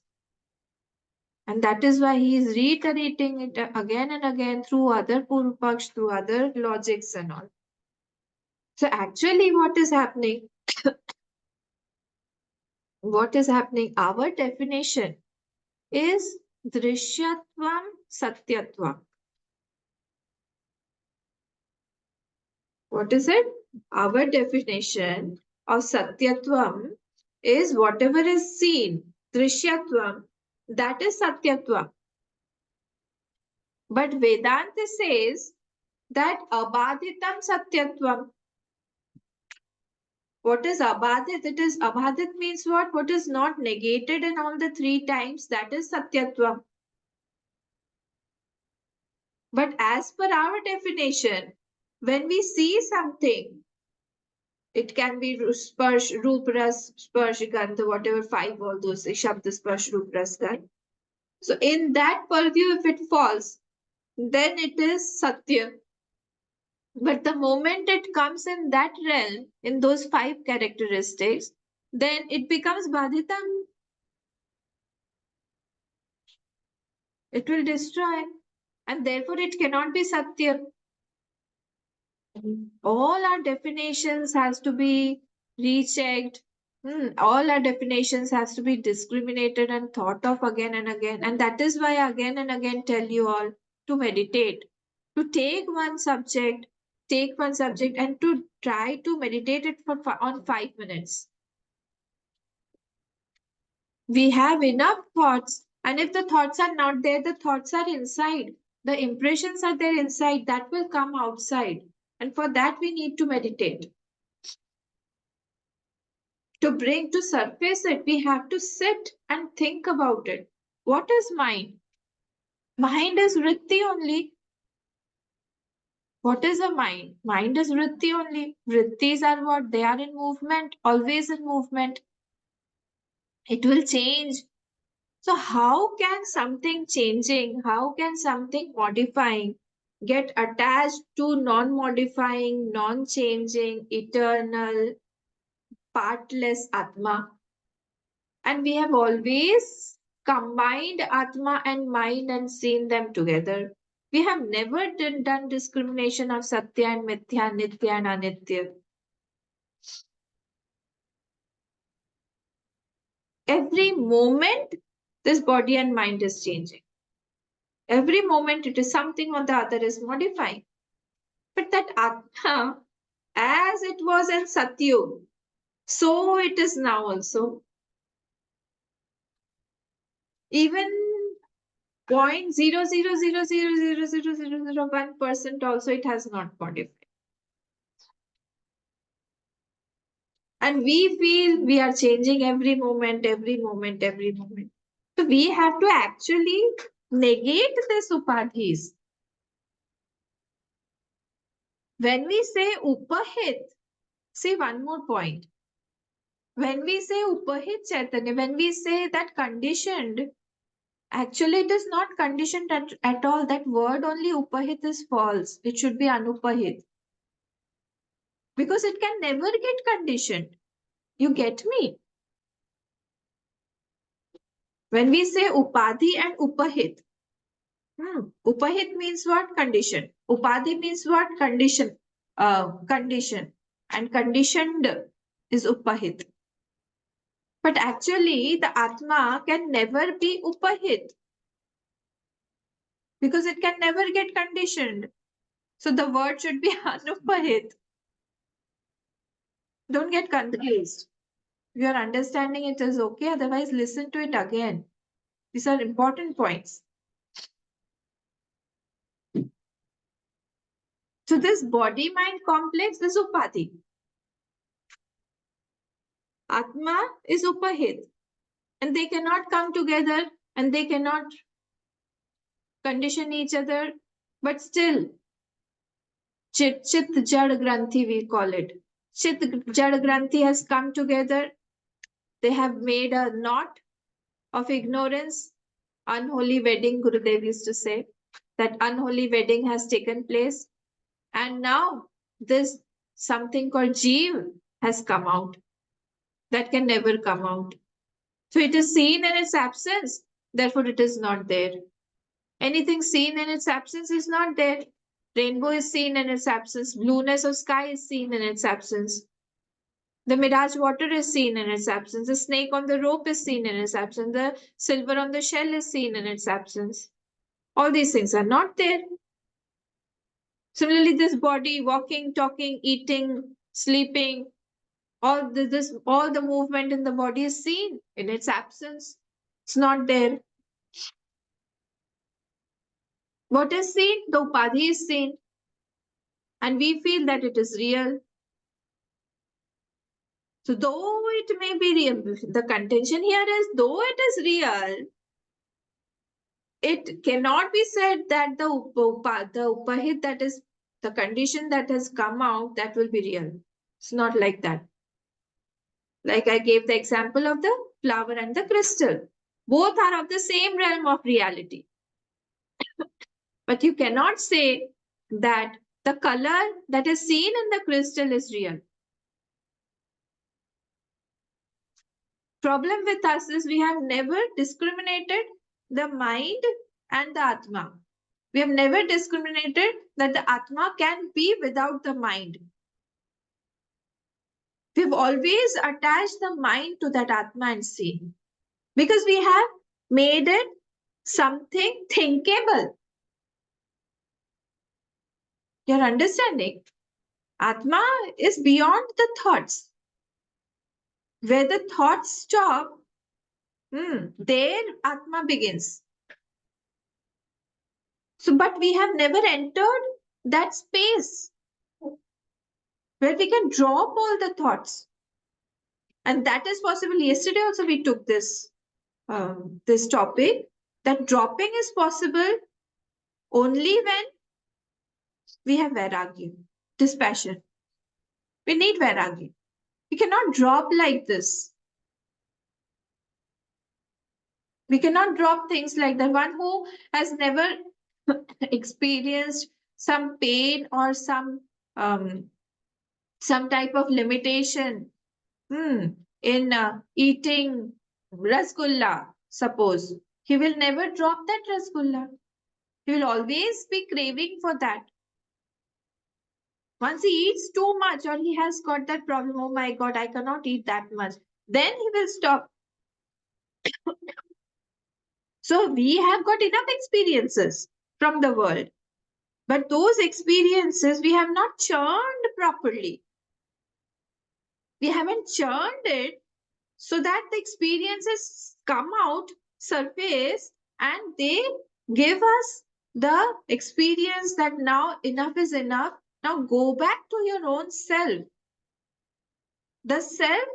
[SPEAKER 1] And that is why he is reiterating it again and again through other Purupaksh, through other logics and all. So actually what is happening? What is happening? Our definition is Drishyatvam Satyatvam. What is it? Our definition of Satyatvam is whatever is seen, Drishyatvam, that is Satyatvam. But Vedanta says that Abhaditam Satyatvam. What is abhadit? It is abhadit means what? What is not negated in all the three times, that is satyatvam. But as per our definition, when we see something, it can be sparsh, roop, ras, sparsh, gandha, whatever five, all those, shabd, sparsh, roop, ras, gandha. So in that purview, if it falls, then it is satya. But the moment it comes in that realm, in those five characteristics, then it becomes badhitam. It will destroy, and therefore it cannot be satya. All our definitions has to be rechecked. All our definitions has to be discriminated and thought of again and again. And that is why I again and again tell you all to meditate, to take one subject and to try to meditate it for on 5 minutes. We have enough thoughts, and if the thoughts are not there, the thoughts are inside. The impressions are there inside, that will come outside. And for that, we need to meditate. To bring to surface it, we have to sit and think about it. What is mind? Mind is vritti only. What is a mind? Mind is vritti only. Vrittis are what? They are in movement, always in movement. It will change. So how can something changing, how can something modifying get attached to non-modifying, non-changing, eternal, partless Atma? And we have always combined Atma and mind and seen them together. We have never done discrimination of Satya and Mithya, Nitya and Anitya. Every moment, this body and mind is changing. Every moment, it is something or the other is modifying. But that Atma, as it was in Satyug, so it is now also. Even 0.000000001% also it has not modified. And we feel we are changing every moment, every moment, every moment. So we have to actually negate this upadhis. When we say upahit, see one more point. When we say upahit Chaitanya, when we say that conditioned, actually it is not conditioned at all. That word only upahit is false. It should be anupahit. Because it can never get conditioned. You get me? When we say upadhi and upahit, Upahit means what? Condition. Upadhi means what? Condition. Condition. And conditioned is upahit. But actually, the Atma can never be upahit because it can never get conditioned. So the word should be anupahit. Don't get confused. If you're understanding it is okay, otherwise listen to it again. These are important points. So this body-mind complex is upadhi. Atma is upahit. And they cannot come together and they cannot condition each other. But still, Chit Jad Granthi we call it. Chit Jad Granthi has come together. They have made a knot of ignorance. Unholy wedding, Gurudev used to say. That unholy wedding has taken place. And now this something called Jeev has come out. That can never come out. So it is seen in its absence. Therefore, it is not there. Anything seen in its absence is not there. Rainbow is seen in its absence. Blueness of sky is seen in its absence. The mirage water is seen in its absence. The snake on the rope is seen in its absence. The silver on the shell is seen in its absence. All these things are not there. Similarly, this body, walking, talking, eating, sleeping, all the movement in the body is seen in its absence. It's not there. What is seen? The upadhi is seen. And we feel that it is real. So though it may be real, the contention here is though it is real, it cannot be said that the upahit, that is the condition that has come out, that will be real. It's not like that. Like I gave the example of the flower and the crystal. Both are of the same realm of reality. But you cannot say that the color that is seen in the crystal is real. Problem with us is we have never discriminated the mind and the Atma. We have never discriminated that the Atma can be without the mind. We've always attached the mind to that Atma and seen. Because we have made it something thinkable. You're understanding? Atma is beyond the thoughts. Where the thoughts stop, there Atma begins. So, but we have never entered that space where we can drop all the thoughts. And that is possible. Yesterday also we took this, this topic, that dropping is possible only when we have vairagya, dispassion. We need vairagya. We cannot drop like this. We cannot drop things like that. One who has never experienced some pain or some type of limitation in eating rasgulla, suppose, he will never drop that rasgulla. He will always be craving for that. Once he eats too much or he has got that problem, oh my God, I cannot eat that much, then he will stop. So we have got enough experiences from the world. But those experiences we have not churned properly. We haven't churned it so that the experiences come out, surface, and they give us the experience that now enough is enough. Now go back to your own self. The self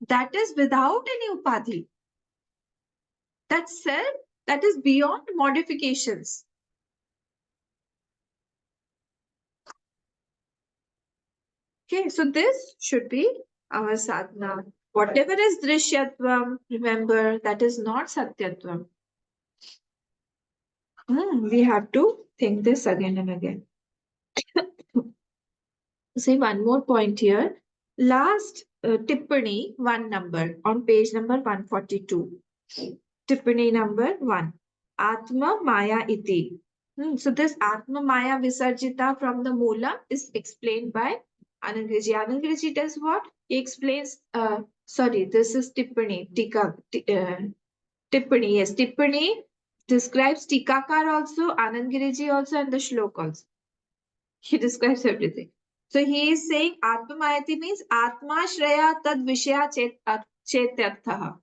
[SPEAKER 1] that is without any upadhi. That self that is beyond modifications. Okay, so this should be our sadhana. Whatever is drishyatvam, remember, that is not satyatvam. We have to think this again and again. See, one more point here. Last tippani, one number, on page number 142. Tippani number 1. Atma Maya iti. So this Atma Maya Visarjita from the Mula is explained by Anandgiriji. Anandgiriji does what? He explains, sorry, this is Tippani, Tippani, yes, Tippani describes Tikakar also, Anandgiriji also, and the Shlok also. He describes everything. So he is saying Atma Mayati means Atma Shreya Tad Vishaya Chetyarthaha.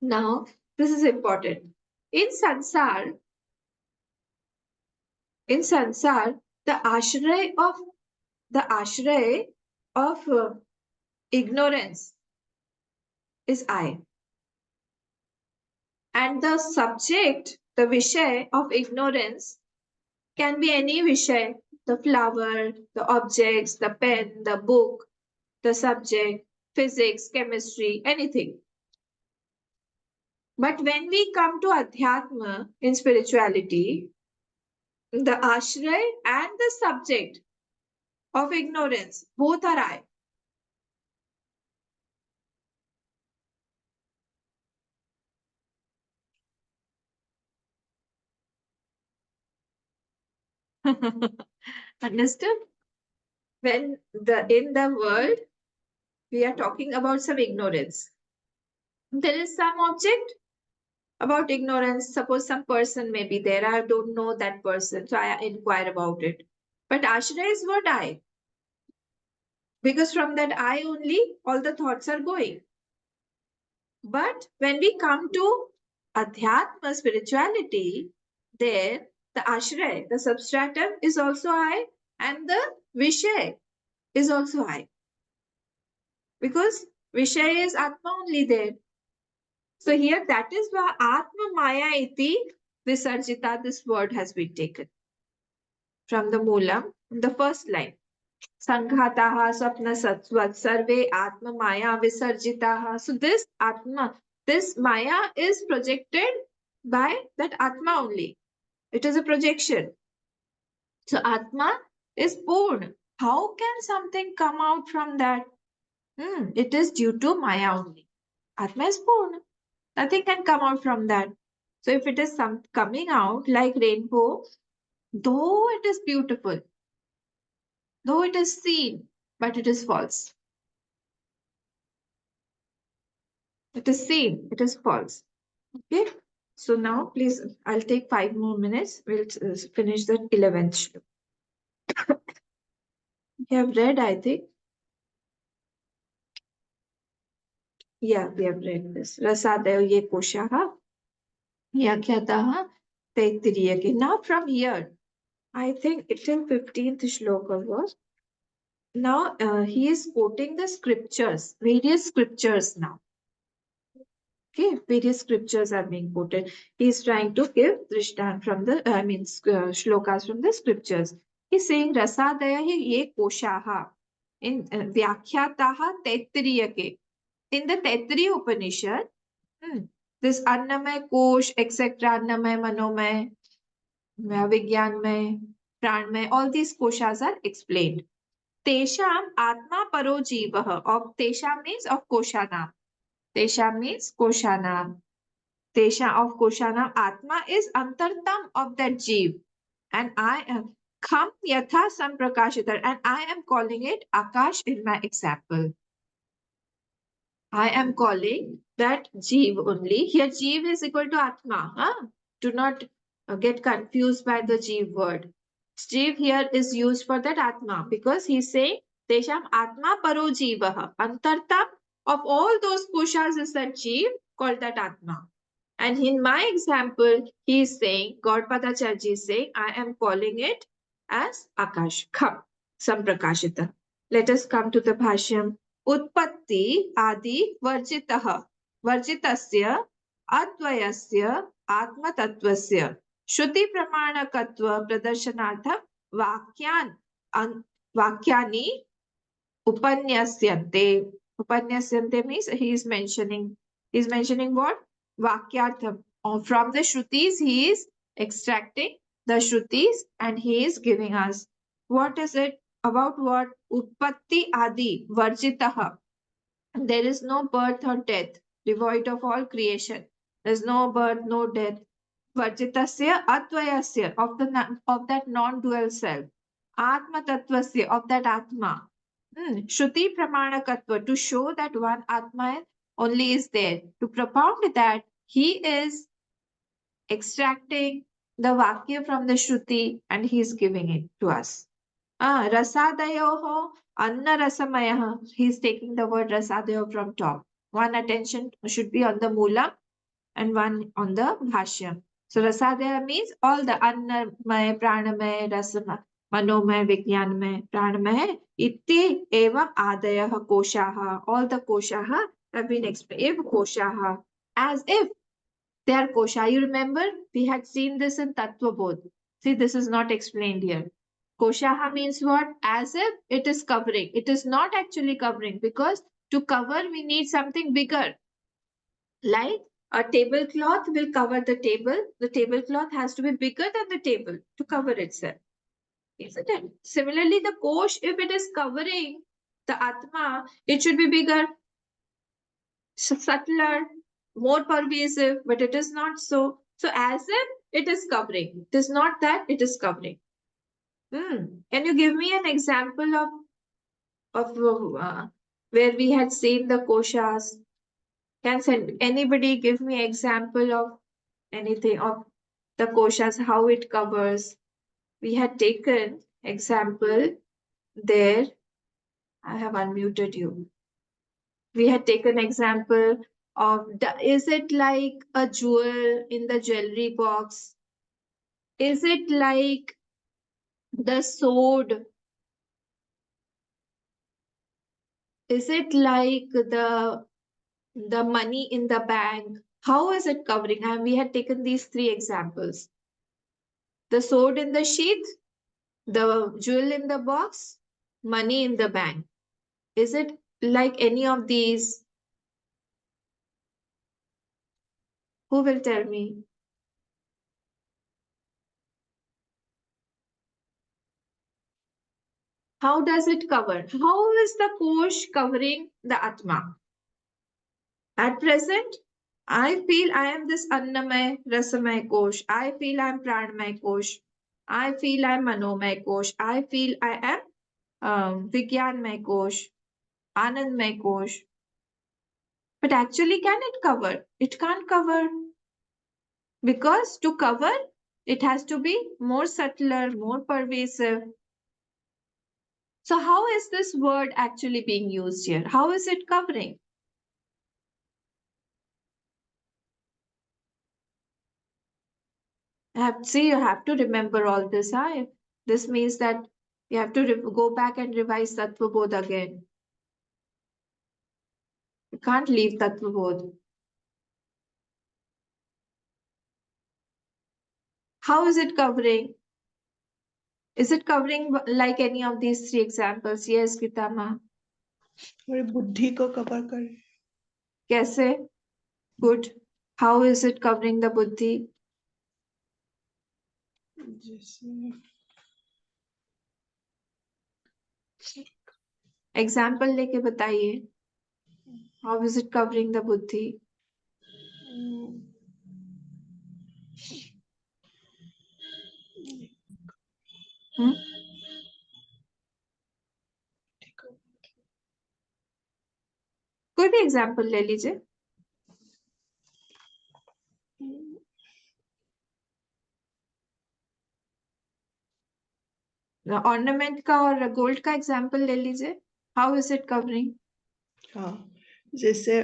[SPEAKER 1] Now, this is important. In Sansar, the ashray of ignorance is I, and the subject, the vishay of ignorance, can be any vishay: the flower, the objects, the pen, the book, the subject, physics, chemistry, anything. But when we come to adhyatma in spirituality, the ashray and the subject of ignorance both are I. Understood? When in the world we are talking about some ignorance, there is some object about ignorance. Suppose some person may be there, I don't know that person, so I inquire about it. But ashray is what? I, because from that I only all the thoughts are going. But when we come to adhyatma spirituality, there the ashray, the substratum is also I, and the vishay is also I, because vishay is atma only there. So here that is why atma maya iti visarjita, this word has been taken from the moolam, the first line. Sanghataha swapna satsvat sarve atma maya visarjitaha. So this atma, this maya is projected by that atma only. It is a projection. So atma is purn. How can something come out from that? It is due to maya only. Atma is purn. Nothing can come out from that. So if it is some coming out like rainbow, though it is beautiful, though it is seen, but it is false. It is seen, it is false. Okay. So now please, I'll take 5 more minutes. We'll finish the 11th shlok. You have read, I think. Yeah, we have read this. Rasadaya ye koshaha yakyataha taitiriyake. Now from here, I think till 15th shloka was. Now he is quoting the scriptures, various scriptures now. Okay, various scriptures are being quoted. He is trying to give drishtan from the, shlokas from the scriptures. He is saying Rasadaya ye koshaha in Vyakhyataha Taitriyake. In the Taittiriya Upanishad, this Annamay Kosh, etc., Annamay, Manomay, Vigyanmay, Pranmay, all these koshas are explained. Tesham Atma Paro Jivah. Of Tesham means of Koshanam. Tesham means Koshanam. Tesha of Koshanam. Atma is Antartam of that Jeev. And I am Kham Yatha Samprakashitar. And I am calling it Akash in my example. I am calling that Jeev only. Here Jeev is equal to Atma. Huh? Do not get confused by the Jeev word. Jeev here is used for that Atma because he's saying Tesham Atma Paro Jeevaha. Antartam of all those koshas is that Jeev called that Atma. And in my example, he is saying, Gaudpadacharya is saying, I am calling it as Akash, Kham, Samprakashita. Let us come to the Bhashyam. Utpatti Adi Varjitaha. Varjitasya Advayasya Atmatatvasya. Shruti Pramanakatva Pradarshanatham Vakyan Vakyani Upanyasyante. Upanyasyante means he is mentioning what? Vakyartham. From the Shrutis, he is extracting the Shrutis and he is giving us. What is it? About what? Utpatti Adi Varjitaha. There is no birth or death, devoid of all creation. There is no birth, no death. Varjitasya Advayasya of that non-dual self. Atma Tattvasya of that Atma. Shruti Pramanakatva to show that one Atma only is there. To propound that he is extracting the Vakya from the Shruti and he is giving it to us. Rasadayoho Anna Rasamayaha. He is taking the word Rasadayo from top. One attention should be on the Mula and one on the Bhashyam. So Rasadaya means all the Annamaya, Pranamaya, Rasamaya, Manomaya, Vijnanamaya, Pranamaya, Iti Eva Adayaha Koshaha. All the Koshaha have been explained. Eva Koshaha. As if they are kosha. You remember we had seen this in Tattva Bodh. See, this is not explained here. Koshaha means what? As if it is covering. It is not actually covering because to cover we need something bigger. Like a tablecloth will cover the table. The tablecloth has to be bigger than the table to cover itself. Isn't it? Similarly, the kosh, if it is covering the Atma, it should be bigger, subtler, more pervasive, but it is not so. So as if it is covering. It is not that it is covering. Can you give me an example of where we had seen the koshas? Can anybody give me example of anything of the koshas, how it covers? We had taken example there. I have unmuted you. We had taken example of, is it like a jewel in the jewelry box? Is it like the sword? Is it like the money in the bank? How is it covering? And we had taken these three examples. The sword in the sheath, the jewel in the box, money in the bank. Is it like any of these? Who will tell me? How does it cover? How is the kosh covering the Atma? At present, I feel I am this Annamay, Rasamay kosh. I feel I am Pranamay kosh. I feel I am Manomay kosh. I feel I am Vigyanmay kosh, Anandmay kosh. But actually, can it cover? It can't cover. Because to cover, it has to be more subtler, more pervasive. So how is this word actually being used here? How is it covering? See, you have to remember all this. Huh? This means that you have to go back and revise Tattva Bodh again. You can't leave Tattva Bodh. How is it covering? Is it covering like any of these three examples? Yes, Gitama.
[SPEAKER 2] बुद्धि को cover करे.
[SPEAKER 1] कैसे? Good. How is it covering the buddhi? Example लेके बताइए. How is it covering the buddhi? कोई भी example ले लीजिए. ऑर्नामेंट का और गोल्ड का एग्जाम्पल ले लीजिए. How is it covering?
[SPEAKER 2] हाँ, जैसे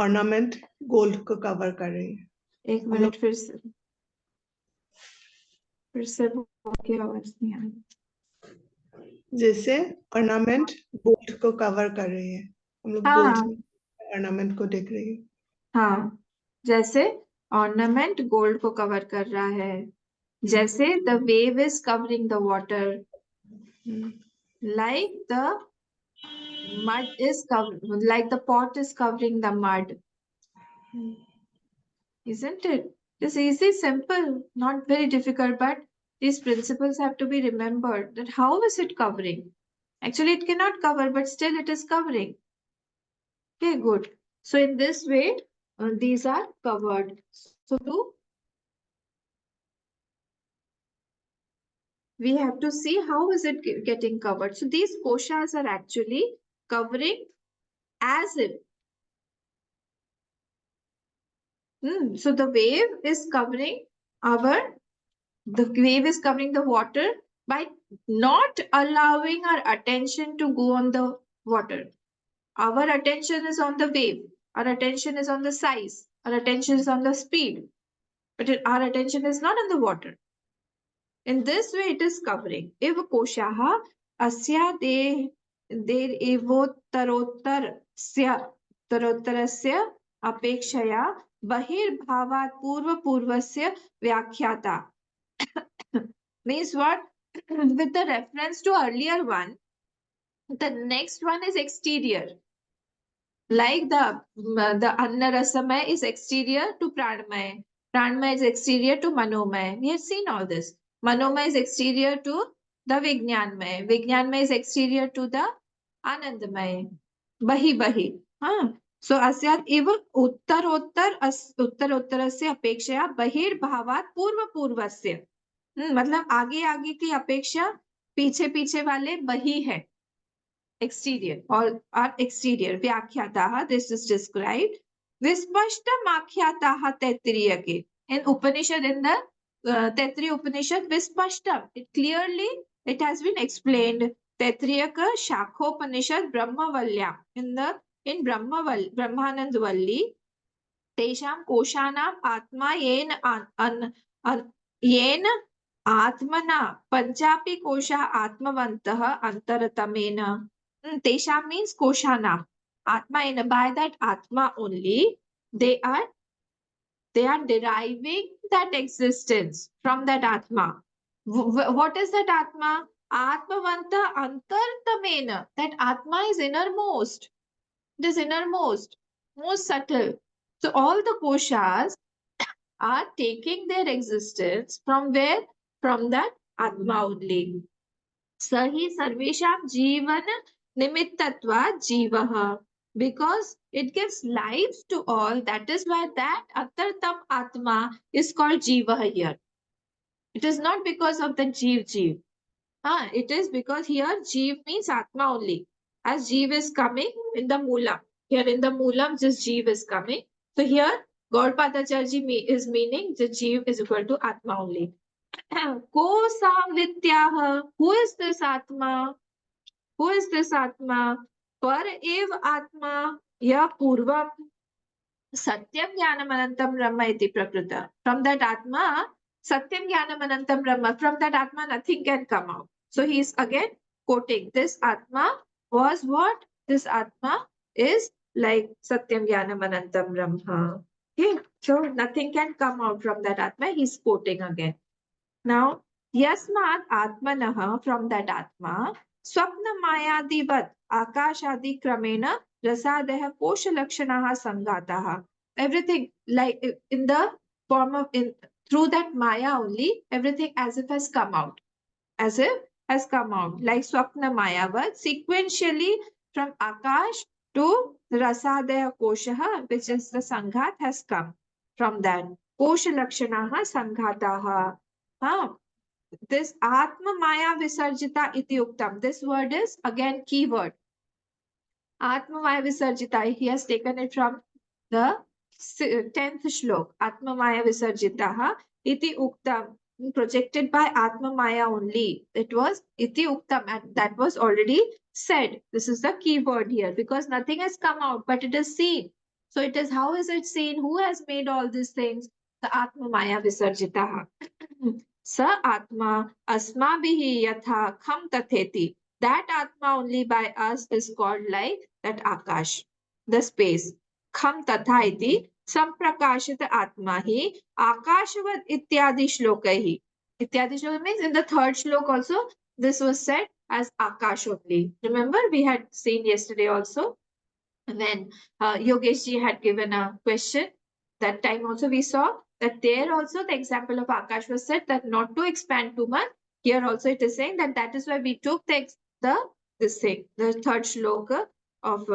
[SPEAKER 2] ऑर्नामेंट गोल्ड को कवर कर रही है.
[SPEAKER 1] एक मिनट फिर से बोलिए, आवाज नहीं आ रही.
[SPEAKER 2] जैसे ऑर्नामेंट गोल्ड को कवर कर रही है. हम लोग गोल्ड ऑर्नामेंट को देख रही है.
[SPEAKER 1] हाँ, जैसे ऑर्नामेंट गोल्ड को कवर कर रहा है. जैसे the wave is covering the water, like the mud is covering, like the pot is covering the mud. Isn't it? It's easy, simple, not very difficult, but these principles have to be remembered. That how is it covering? Actually, it cannot cover, but still it is covering. Okay, good. So in this way, these are covered. So we have to see how is it getting covered. So these koshas are actually covering as if. So the wave is covering the water by not allowing our attention to go on the water. Our attention is on the wave. Our attention is on the size. Our attention is on the speed. But our attention is not on the water. In this way, it is covering. If koshaha asya der tarottarasya apekshaya bahir purvasya vyakhyata. Means what? With the reference to earlier one, the next one is exterior. Like the Anna Rasamaya is exterior to Pranamaya. Pranamaya is exterior to Manomaya. We have seen all this. Manomaya is exterior to the Vijnanmaya. Vijnanmaya is exterior to the Anandamaya. Bahi. So अस्यात् इव उत्तरोत्तरस्य अपेक्षया बहिर्भावात् पूर्वपूर्वस्य मतलब आगे आगे की अपेक्षा पीछे पीछे वाले बही है. Exterior or exterior. Vyakhyataha, this is described. Vispashtamakhyataha Taitiriyake. In Upanishad, in the Taittiriya Upanishad, Vispashtam. It has been explained. Taitiriyaka Shakhopanishad Brahmavalya. In Brahmanand Valli, Tesham Koshanam Atma Yen Atmana Panchapi Kosha Atmavantaha Antaratamena. Tesha means Koshanam. Atma, and by that Atma only, they are deriving that existence from that Atma. What is that Atma? Atmavanta Antartamena. That Atma is innermost. It is innermost, most subtle. So all the koshas are taking their existence from where? From that Atma only. Sahi sarvesham jivan nimittatva jivaha. Because it gives life to all, that is why that Antartam Atma is called Jivaha here. It is not because of the Jeev. It is because here Jeev means Atma only. As Jeev is coming in the Moolam. Here in the Moolam, this Jeev is coming. So here, Gaudpadacharya is meaning the Jeev is equal to Atma only. Ko Savityaha. Who is this Atma? Who is this Atma? Par ev Atma ya Purvam Satyam Jnanam Anantam Brahma iti Prakrita. From that Atma, Satyam Jnanam Anantam Brahma. From that Atma, nothing can come out. So he is again quoting this Atma was what? This Atma is like Satyam Jnanam Anantam Brahma. Okay, so nothing can come out from that Atma. He's quoting again. Now, Yasmat Atmanaha, from that Atma, Swapna Mayadivat Akashadi Kramena Rasadeha Kosha Lakshanaha Sangataha. Everything like in the form of through that Maya only, everything as if has come out. As if has come out. Like Swapna Mayavat, sequentially from Akash to Rasadeha Koshaha, which is the Sanghat, has come from that. Kosha Lakshanaha Sanghataha. This Atma Maya Visarjita iti uktam. This word is again keyword. Atma Maya Visarjita. He has taken it from the 10th Shlok. Atma Maya Visarjitaha iti uktam. Projected by Atma Maya only. It was iti uktam, and that was already said. This is the keyword here because nothing has come out, but it is seen. So it is, how is it seen? Who has made all these things? The Atma Maya Visarjitaha. Sa Atma Asmabhihi Yatha Kham Tatheti. That Atma only by us is called like that Akash, the space. Kham Tatha iti Samprakashita Atma hi Akashavad Ityadi Shlokahi. Ityadi Shloka means in the third Shlok also this was said as Akash only. Remember we had seen yesterday also when Yogesh ji had given a question. That time also we saw that there also the example of Akash was said that not to expand too much. Here also it is saying that is why we took the third shloka of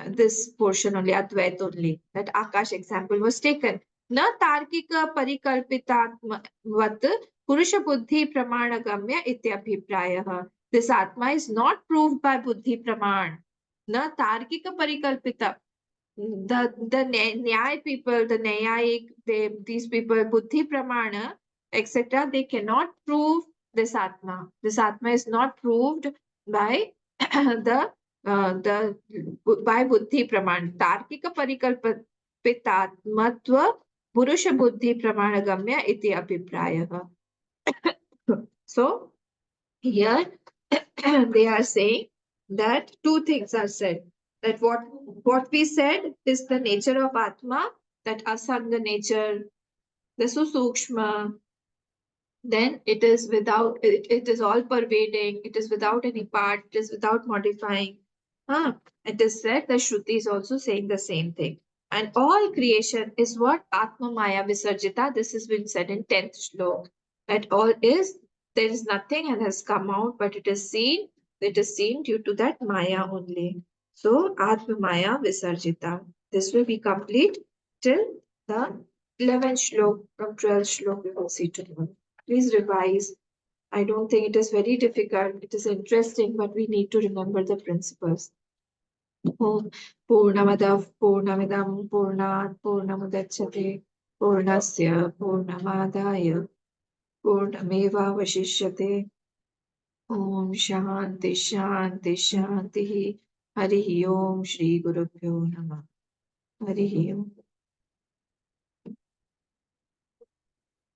[SPEAKER 1] this portion only, Advaita only, that Akash example was taken. Na tarkika parikalpitatvat purusha buddhi pramana gamya ityabhiprayah. This Atma is not proved by buddhi praman. Na tarkika parikalpita. The Nyaya people, the Nyayik, these people, buddhi pramana, etc., they cannot prove this Atma. This Atma is not proved by the by buddhi praman. Tarkika parikalpitatmatva purusha buddhi pramana gamya iti abhiprayah. So here they are saying that two things are said. That what we said is the nature of Atma, that asanga nature, the susukshma, then it is without, it is all pervading, it is without any part, it is without modifying. It is said that Shruti is also saying the same thing. And all creation is what Atma Maya Visarjita, this has been said in 10th Shlok, that all is, there is nothing and has come out, but it is seen due to that Maya only. So Atma Maya Visarjita. This will be complete till the 11th Shlok, from 12th Shlok we will see tomorrow. Please revise. I don't think it is very difficult. It is interesting, but we need to remember the principles. Om Purnamadav Purnamidam Purnat Purnamudachyate Purnasya Purnamadaya Purnameva Vashishyate. Om Shanti Shanti Shanti. Harihi Om Shri Gurubhyo Namah. Harihi Om.